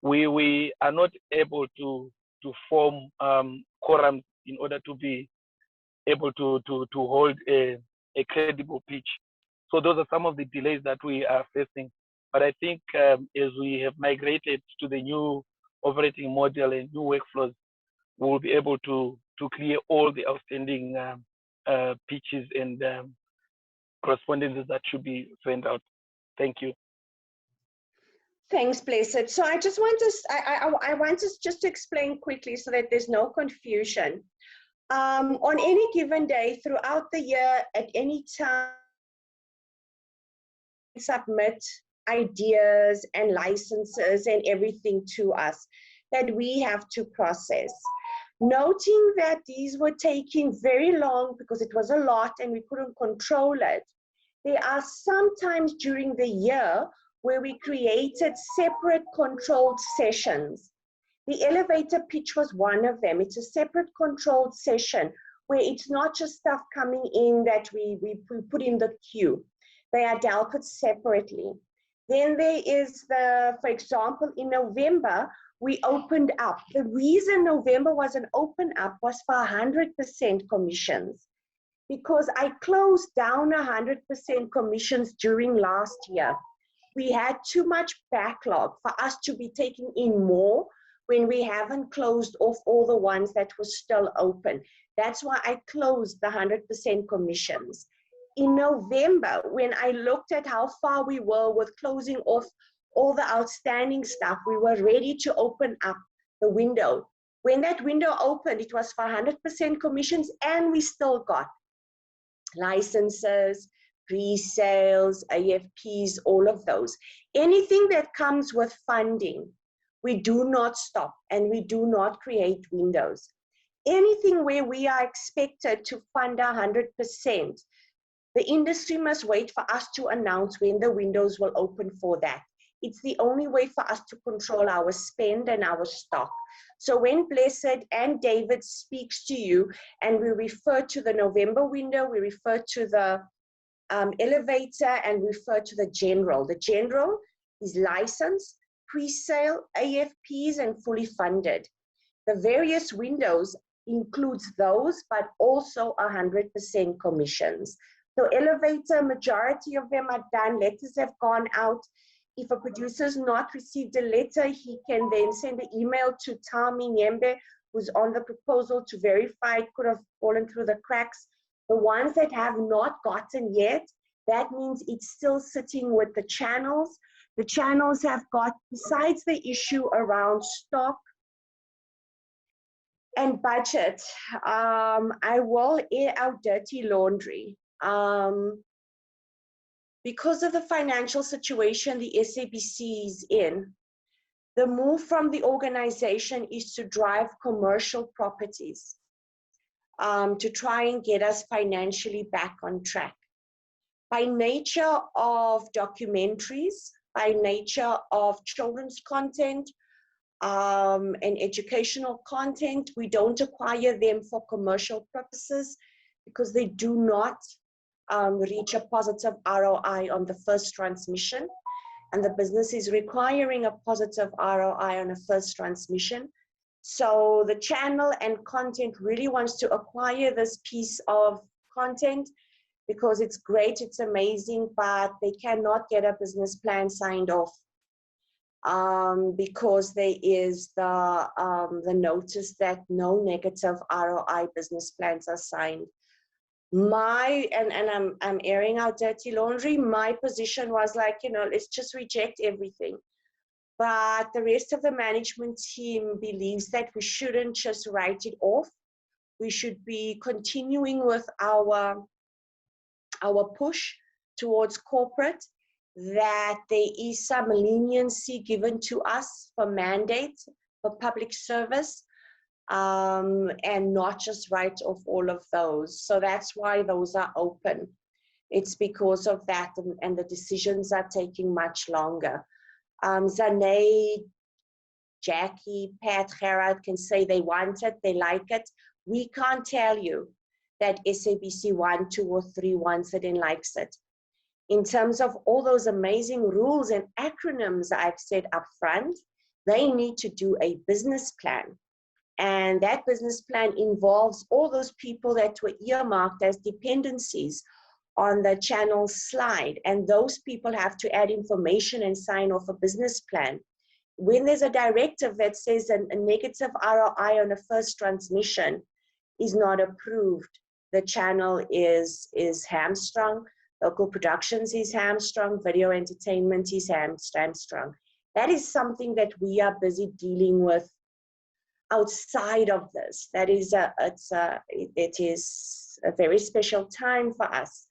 We are not able to form quorums in order to be able to hold a credible pitch. So those are some of the delays that we are facing. But I think as we have migrated to the new operating model and new workflows, we'll be able to clear all the outstanding pitches and correspondences that should be sent out. Thank you. Thanks, Blessed. So I just want to, I want us just to explain quickly so that there's no confusion. On any given day throughout the year, at any time, submit ideas and licenses and everything to us that we have to process. Noting that these were taking very long because it was a lot and we couldn't control it, there are some times during the year where we created separate controlled sessions. The elevator pitch was one of them. It's a separate controlled session where it's not just stuff coming in that we put in the queue. They are dealt with separately. Then there is for example, in November, we opened up. The reason November was an open up was for 100% commissions, because I closed down 100% commissions during last year. We had too much backlog for us to be taking in more when we haven't closed off all the ones that were still open. That's why I closed the 100% commissions. In November, when I looked at how far we were with closing off all the outstanding stuff, we were ready to open up the window. When that window opened, it was for 100% commissions, and we still got licenses, pre-sales, AFPs, all of those. Anything that comes with funding, we do not stop and we do not create windows. Anything where we are expected to fund 100%, the industry must wait for us to announce when the windows will open for that. It's the only way for us to control our spend and our stock. So when Blessed and David speaks to you and we refer to the November window, we refer to the elevator and refer to the general. The general is licensed, pre-sale, AFPs, and fully funded. The various windows includes those, but also 100% commissions. So elevator, majority of them are done, letters have gone out, if a producer's not received a letter, he can then send an email to Tami Nyembe, who's on the proposal, to verify it could have fallen through the cracks. The ones that have not gotten yet, that means it's still sitting with the channels. The channels have got, besides the issue around stock and budget, I will air out dirty laundry. Because of the financial situation the SABC is in, the move from the organization is to drive commercial properties to try and get us financially back on track. By nature of documentaries, by nature of children's content and educational content, we don't acquire them for commercial purposes because they do not reach a positive ROI on the first transmission, and the business is requiring a positive ROI on a first transmission. So the channel and content really wants to acquire this piece of content because it's great, it's amazing, but they cannot get a business plan signed off because there is the notice that no negative ROI business plans are signed. I'm airing out dirty laundry. My position was like, you know, let's just reject everything. But the rest of the management team believes that we shouldn't just write it off. We should be continuing with our push towards corporate, that there is some leniency given to us for mandates, for public service, and not just write off all of those. So that's why those are open. It's because of that, and the decisions are taking much longer. Zane, Jackie, Pat, Gerard can say they want it, they like it. We can't tell you that SABC 1, 2, or 3 wants it and likes it. In terms of all those amazing rules and acronyms I've said up front, they need to do a business plan. And that business plan involves all those people that were earmarked as dependencies on the channel slide. And those people have to add information and sign off a business plan. When there's a directive that says a negative ROI on a first transmission is not approved, the channel is hamstrung, local productions is hamstrung, video entertainment is hamstrung. That is something that we are busy dealing with outside of this. That is it is a very special time for us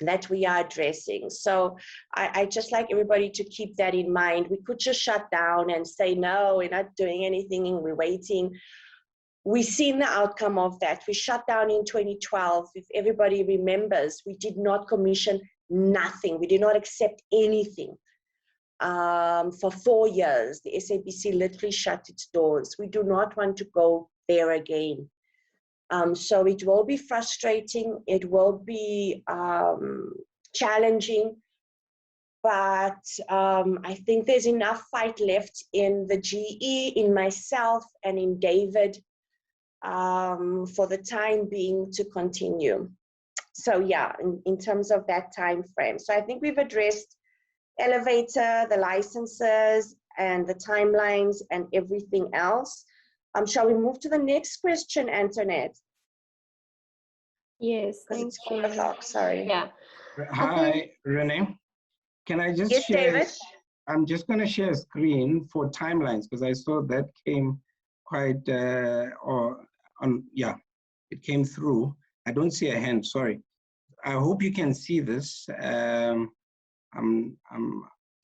that we are addressing. So I just like everybody to keep that in mind. We could just shut down and say, no, we're not doing anything and we're waiting. We've seen the outcome of that. We shut down in 2012. If everybody remembers, we did not commission nothing. We did not accept anything. For 4 years, the SABC literally shut its doors. We do not want to go there again. So it will be frustrating, it will be challenging, but I think there's enough fight left in the GE, in myself, and in David for the time being to continue. So yeah, in terms of that time frame. So I think we've addressed elevator, the licenses, and the timelines, and everything else. Shall we move to the next question, Antoinette? Yes, thank you. Sorry. Yeah. Hi, Renee. Can I just share? David? I'm just going to share a screen for timelines because I saw that came quite, yeah, it came through. I don't see a hand, sorry. I hope you can see this.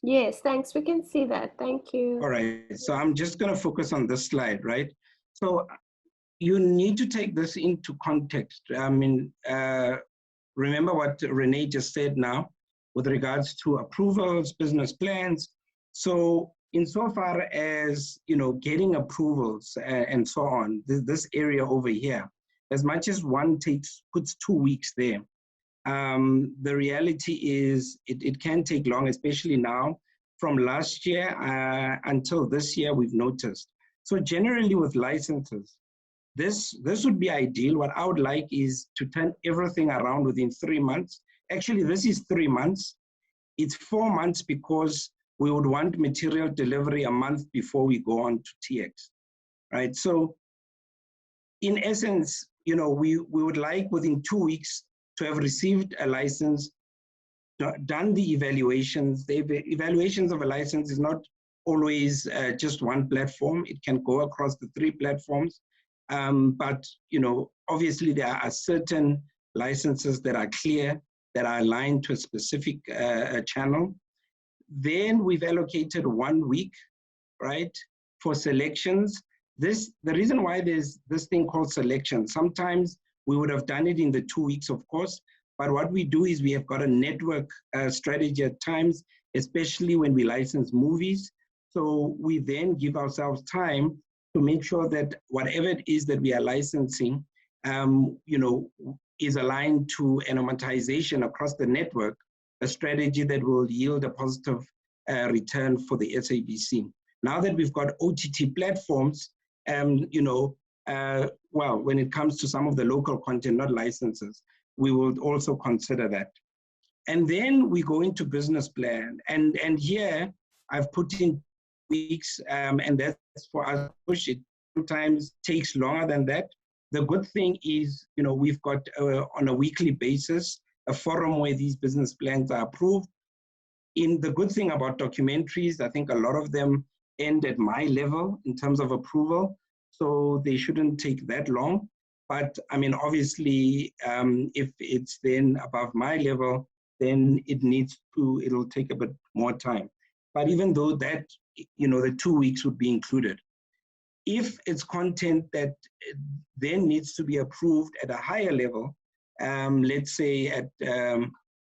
Yes, thanks. We can see that. Thank you. All right. So I'm just going to focus on this slide, right? So you need to take this into context. I mean, remember what Renee just said now with regards to approvals, business plans. So insofar as, you know, getting approvals and so on, this area over here, as much as one puts 2 weeks there, the reality is it can take long, especially now. From last year until this year, we've noticed. So generally with licenses, this would be ideal. What I would like is to turn everything around within 3 months. Actually, this is 3 months. It's 4 months because we would want material delivery a month before we go on to TX, right? So in essence, you know, we would like within 2 weeks to have received a license, done the evaluations. The evaluations of a license is not always just one platform. It can go across the 3 platforms. But, you know, obviously there are certain licenses that are clear, that are aligned to a specific channel. Then we've allocated 1 week, right, for selections. The reason why there's this thing called selection, sometimes we would have done it in the 2 weeks, of course, but what we do is we have got a network strategy at times, especially when we license movies. So we then give ourselves time to make sure that whatever it is that we are licensing, you know, is aligned to an amortization across the network, a strategy that will yield a positive return for the SABC. Now that we've got OTT platforms, you know, well, when it comes to some of the local content, not licenses, we will also consider that. And then we go into business plan. And here I've put in weeks, and that's for us to push it. Sometimes takes longer than that. The good thing is, you know, we've got on a weekly basis, a forum where these business plans are approved. The good thing about documentaries, I think a lot of them end at my level in terms of approval, so they shouldn't take that long. But I mean, obviously, if it's then above my level, then it'll take a bit more time. But even though that, you know, the 2 weeks would be included. If it's content that then needs to be approved at a higher level, let's say at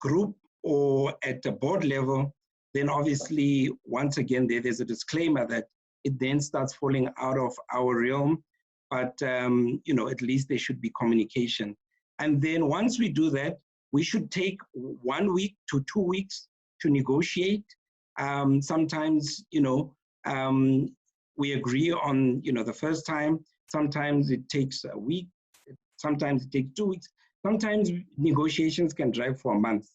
group or at the board level, then obviously, once again, there's a disclaimer that it then starts falling out of our realm. But, you know, at least there should be communication. And then once we do that, we should take 1 week to 2 weeks to negotiate. Sometimes, you know, we agree on, you know, the first time. Sometimes it takes a week. Sometimes it takes 2 weeks. Sometimes negotiations can drag for a month,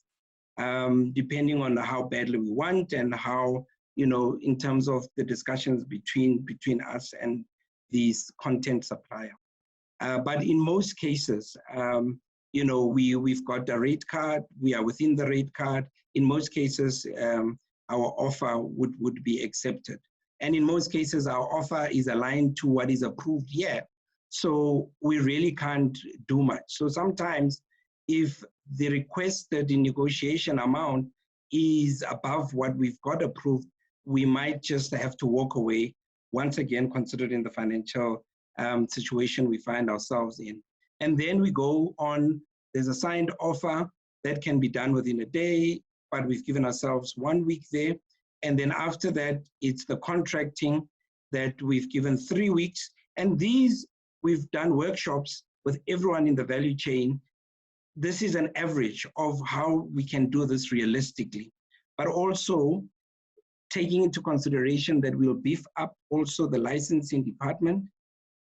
depending on how badly we want and how, you know, in terms of the discussions between us and these content supplier. But in most cases, you know, we've got a rate card. We are within the rate card. In most cases, our offer would be accepted. And in most cases, our offer is aligned to what is approved here. So we really can't do much. So sometimes if the requested negotiation amount is above what we've got approved, we might just have to walk away, once again, considering the financial situation we find ourselves in. And then we go on, there's a signed offer that can be done within a day, but we've given ourselves 1 week there. And then after that, it's the contracting that we've given 3 weeks. And these, we've done workshops with everyone in the value chain. This is an average of how we can do this realistically, but also taking into consideration that we'll beef up also the licensing department,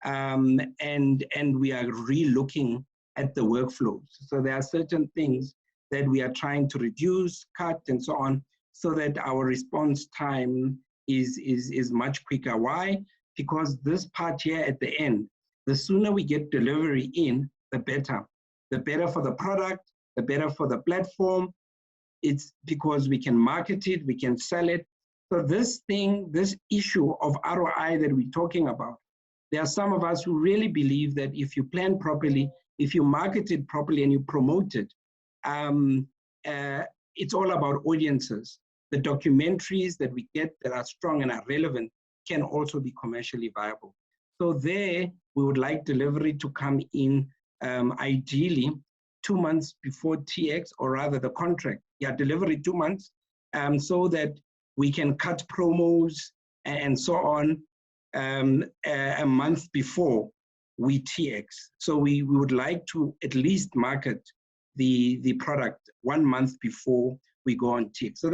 and we are re-looking at the workflows. So there are certain things that we are trying to reduce, cut, and so on, so that our response time is much quicker. Why? Because this part here at the end, the sooner we get delivery in, the better. The better for the product, the better for the platform. It's because we can market it, we can sell it. So this issue of ROI that we're talking about, there are some of us who really believe that if you plan properly, if you market it properly and you promote it, it's all about audiences. The documentaries that we get that are strong and are relevant can also be commercially viable. So there, we would like delivery to come in ideally 2 months before TX, or rather the contract. Yeah, delivery 2 months, so that we can cut promos and so on a month before we TX. So we would like to at least market the product 1 month before we go on TX. So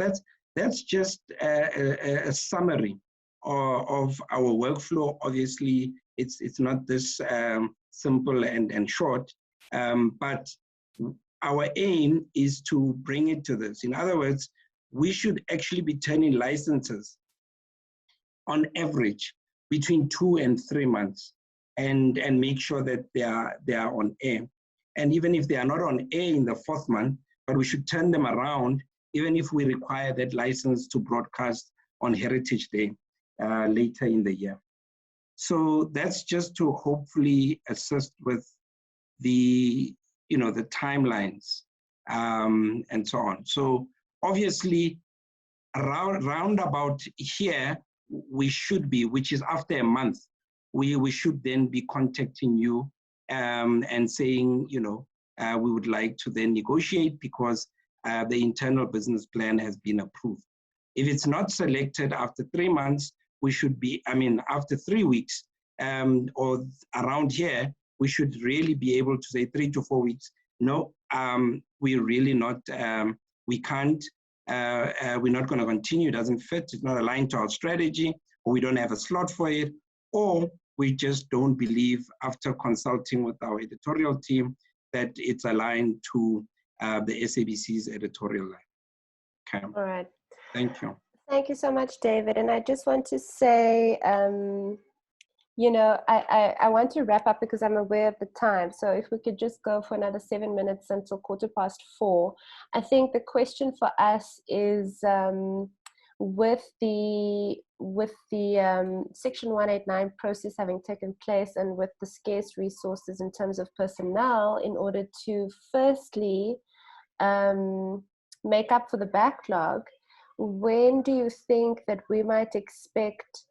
that's just a summary of our workflow. Obviously, it's not this simple and short, but our aim is to bring it to this. In other words, we should actually be turning licenses on average between 2 and 3 months, and make sure that they are on air. And even if they are not on air in the 4th month, but we should turn them around, even if we require that license to broadcast on Heritage Day later in the year. So that's just to hopefully assist with the, the timelines and so on. So obviously, round about here, we should be, which is after a month, we should then be contacting you and saying, we would like to then negotiate because the internal business plan has been approved. If it's not selected after 3 months, we should be, after 3 weeks or around here, we should really be able to say 3 to 4 weeks. No, we're really not, we can't, we're not going to continue, it doesn't fit, it's not aligned to our strategy, or we don't have a slot for it, or we just don't believe, after consulting with our editorial team, that it's aligned to the SABC's editorial line. Okay. All right. Thank you. Thank you so much, David. And I just want to say, I want to wrap up because I'm aware of the time. So if we could just go for another 7 minutes until 4:15. I think the question for us is, with the Section 189 process having taken place and with the scarce resources in terms of personnel, in order to firstly make up for the backlog, when do you think that we might expect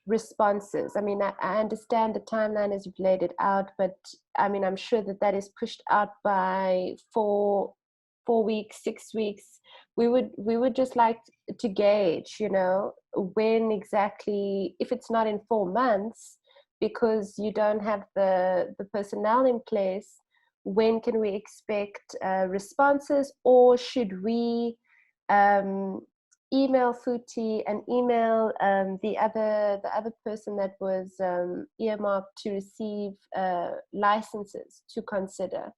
responses? I mean, I understand the timeline as you've laid it out, but I mean, I'm sure that is pushed out by 4 weeks, 6 weeks. We would just like to gauge, when exactly, if it's not in 4 months, because you don't have the personnel in place, when can we expect responses? Or should we email Futi and email the other person that was earmarked to receive licenses to consider?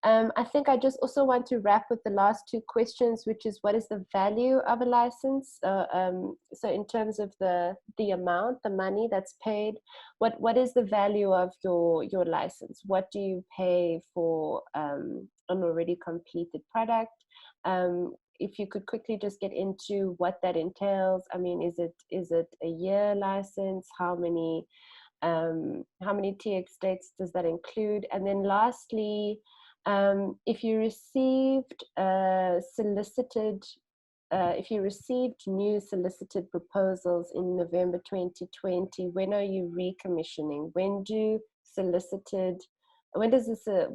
I think I just also want to wrap with the last 2 questions, which is, what is the value of a license? So in terms of the amount, the money that's paid, what is the value of your license? What do you pay for an already completed product? If you could quickly just get into what that entails. I mean, is it a year license? How many TX dates does that include? And then lastly, if you received new solicited proposals in November 2020, when are you recommissioning? When does a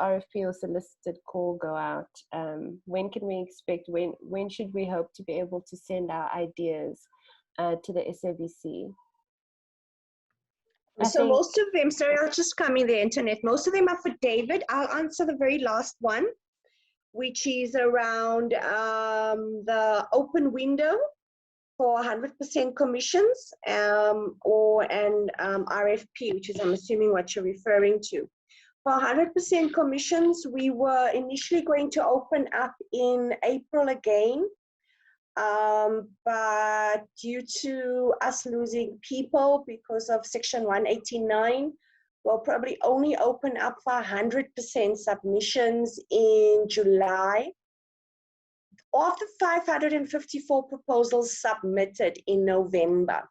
RFP or solicited call go out? When can we expect, when should we hope to be able to send our ideas to the SABC? So most of them, sorry, I'll just come in the internet. Most of them are for David. I'll answer the very last one, which is around the open window for 100% commissions or an RFP, which is, I'm assuming, what you're referring to. For 100% commissions, we were initially going to open up in April again, but due to us losing people because of Section 189, we'll probably only open up for 100% submissions in July. Of the 554 proposals submitted in November,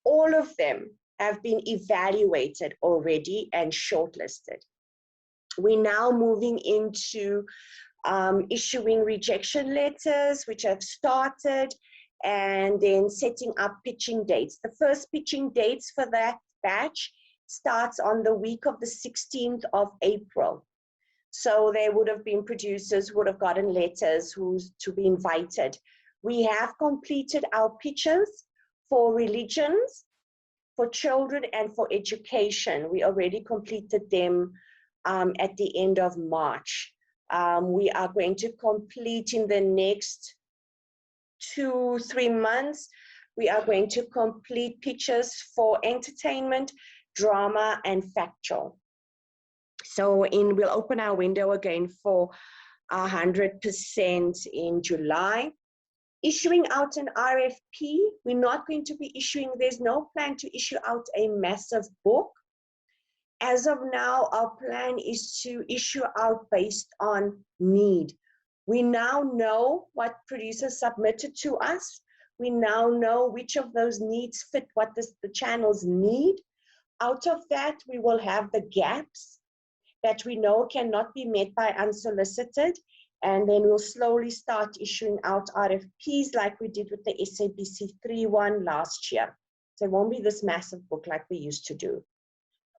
all of them have been evaluated already and shortlisted. We're now moving into issuing rejection letters, which have started, and then setting up pitching dates. The first pitching dates for that batch starts on the week of the 16th of April. So there would have been producers who would have gotten letters to be invited. We have completed our pitches for religions, for children, and for education. We already completed them at the end of March. We are going to complete in the next 2-3 months. We are going to complete pitches for entertainment, drama, and factual. So we'll open our window again for 100% in July. Issuing out an RFP, we're not going to be issuing, there's no plan to issue out a massive book. As of now, our plan is to issue out based on need. We now know what producers submitted to us. We now know which of those needs fit what the channels need. Out of that, we will have the gaps that we know cannot be met by unsolicited. And then we'll slowly start issuing out RFPs like we did with the SABC 3-1 last year. So it won't be this massive book like we used to do.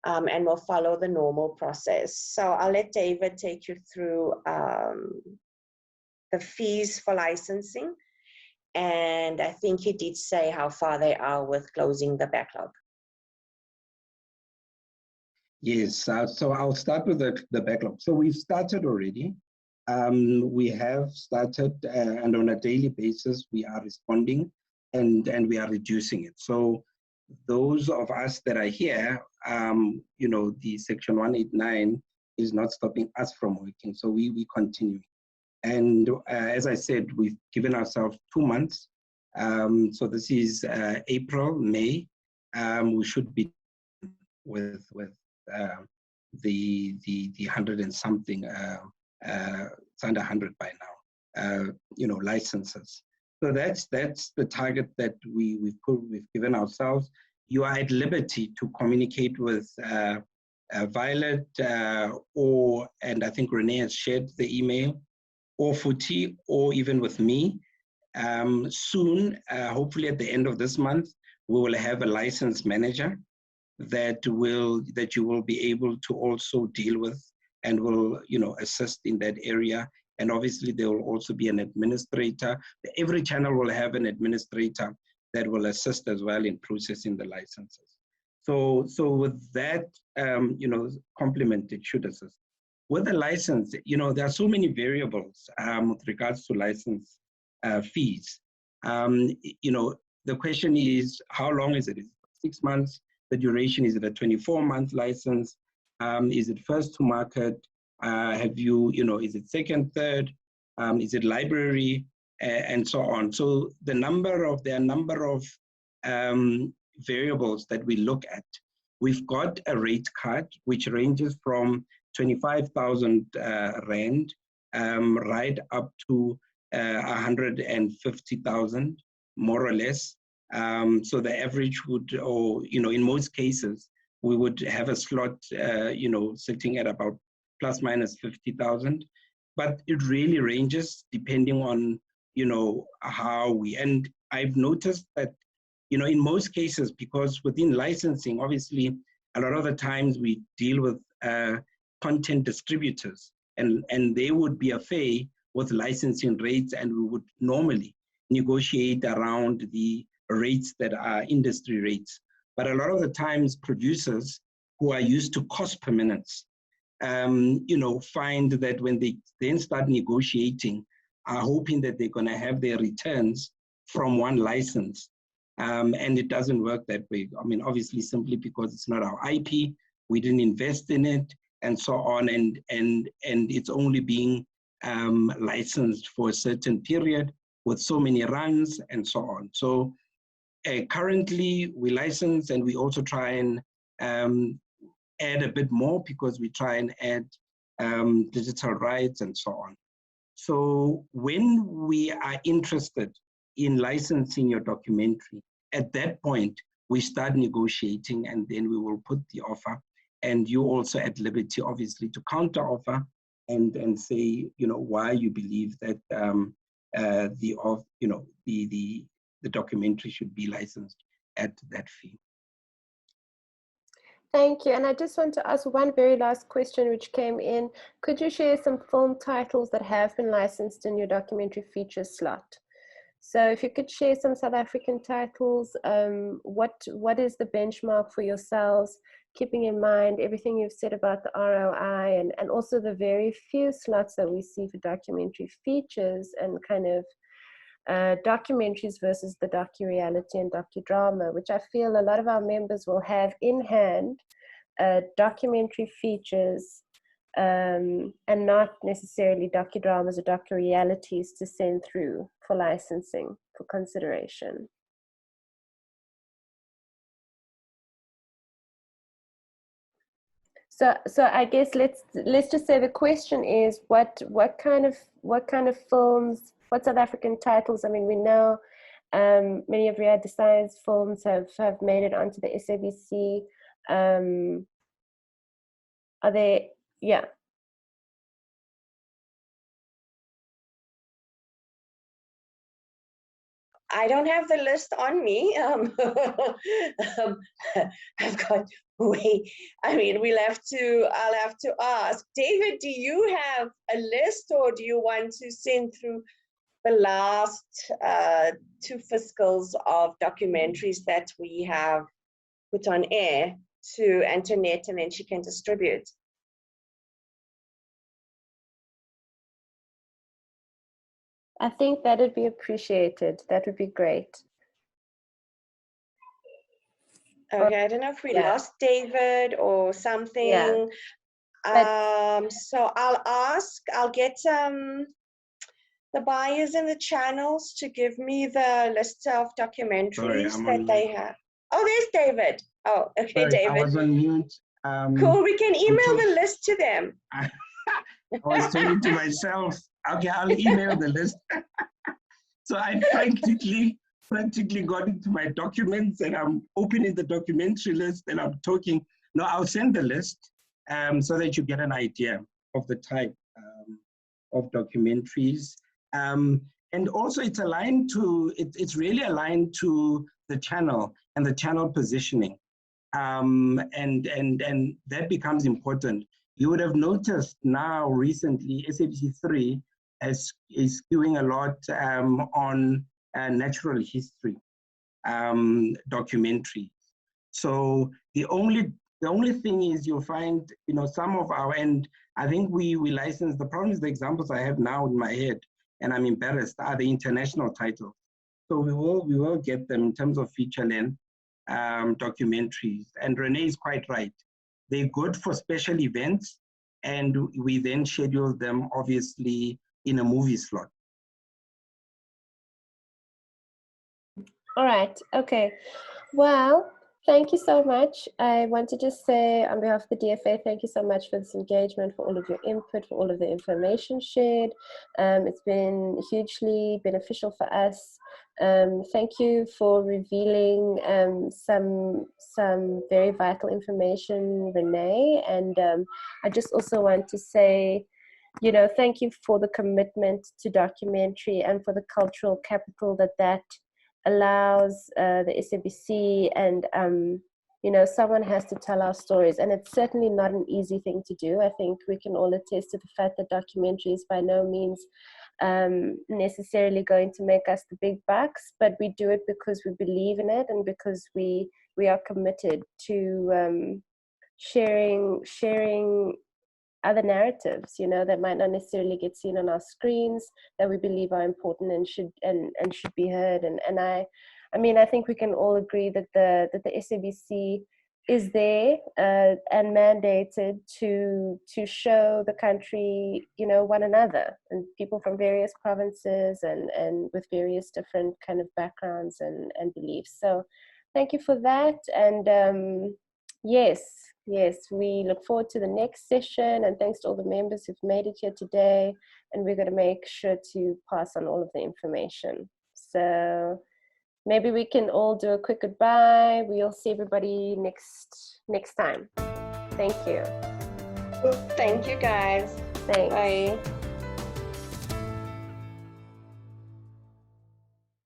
And we'll follow the normal process. So I'll let David take you through the fees for licensing. And I think he did say how far they are with closing the backlog. Yes, so I'll start with the backlog. So we've started already. We have started, and on a daily basis, we are responding and we are reducing it. So those of us that are here, you know, the Section 189 is not stopping us from working. So we continue. And as I said, we've given ourselves 2 months. So this is April, May. We should be with the 100 and something, it's under 100 by now, you know, licenses. So that's the target that we've given ourselves. You are at liberty to communicate with Violet, and I think Renee has shared the email, or Futi, or even with me. Soon, hopefully at the end of this month, we will have a license manager that you will be able to also deal with and will, you know, assist in that area. And obviously there will also be an administrator. Every channel will have an administrator that will assist as well in processing the licenses. So with that, you know, complement, it should assist. With the license, you know, there are so many variables with regards to license fees. You know, the question is, how long is it? Is it 6 months? The duration, is it a 24-month license? Is it first to market? Have you, you know, is it second, third? Is it library? And so on. So there are a number of variables that we look at. We've got a rate card which ranges from 25,000 Rand right up to 150,000, more or less. So the average would, or, you know, in most cases, we would have a slot, you know, sitting at about plus minus 50,000. But it really ranges depending on, you know, how and I've noticed that, you know, in most cases, because within licensing, obviously, a lot of the times we deal with content distributors, and they would be fair with licensing rates, and we would normally negotiate around the rates that are industry rates. But a lot of the times producers who are used to cost per minutes, you know, find that when they then start negotiating, are hoping that they're going to have their returns from one license. And it doesn't work that way. I mean, obviously, simply because it's not our IP, we didn't invest in it, and so on, and it's only being licensed for a certain period with so many runs and so on. So currently we license, and we also try and add a bit more because we try and add digital rights and so on. So when we are interested in licensing your documentary, at that point, we start negotiating, and then we will put the offer, and you also at liberty, obviously, to counter offer and say, you know, why you believe that the documentary should be licensed at that fee. Thank you. And I just want to ask one very last question which came in. Could you share some film titles that have been licensed in your documentary features slot? So if you could share some South African titles, what is the benchmark for yourselves, keeping in mind everything you've said about the ROI and also the very few slots that we see for documentary features and kind of documentaries versus the docu-reality and docudrama, which I feel a lot of our members will have in hand, documentary features and not necessarily docudramas or docu-realities to send through for licensing, for consideration. So I guess let's just say the question is what kind of films, what South African titles? I mean, we know many of Riyadh Desai's films have made it onto the SABC. Are they? Yeah. I don't have the list on me. I've got I mean, I'll have to ask. David, do you have a list, or do you want to send through the last 2 fiscals of documentaries that we have put on air to Antoinette, and then she can distribute? I think that would be appreciated. That would be great. Okay, I don't know if we lost David or something. Yeah. So I'll get the buyers in the channels to give me the list of documentaries that they have. Oh, there's David. Oh, okay, Sorry, David. I was on mute. Cool, we can email the list to them. I was talking to myself. Okay, I'll email the list. So I practically got into my documents, and I'm opening the documentary list and I'm talking. No, I'll send the list so that you get an idea of the type of documentaries. And also it's aligned to, it's really aligned to the channel and the channel positioning. And that becomes important. You would have noticed now recently, SABC3 is skewing a lot on natural history documentaries. So the only thing is you'll find, you know, some of our, and I think we license, the problem is the examples I have now in my head, and I'm embarrassed, are the international titles. So we will get them in terms of feature-length documentaries. And Renee is quite right. They're good for special events, and we then schedule them obviously in a movie slot. All right, okay. Well, thank you so much. I want to just say on behalf of the DFA, thank you so much for this engagement, for all of your input, for all of the information shared. It's been hugely beneficial for us. Thank you for revealing some very vital information, Renee. And I just also want to say, you know, thank you for the commitment to documentary and for the cultural capital that allows the SABC, and you know, someone has to tell our stories, and it's certainly not an easy thing to do. I think we can all attest to the fact that documentary is by no means necessarily going to make us the big bucks, but we do it because we believe in it, and because we are committed to sharing other narratives, you know, that might not necessarily get seen on our screens, that we believe are important and should be heard. And I mean, I think we can all agree that the SABC is there and mandated to show the country, you know, one another, and people from various provinces and with various different kind of backgrounds and beliefs. So thank you for that. And Yes, we look forward to the next session, and thanks to all the members who've made it here today, and we're going to make sure to pass on all of the information. So maybe we can all do a quick goodbye. We'll see everybody next time. Thank you. Thank you, guys. Thanks. Bye.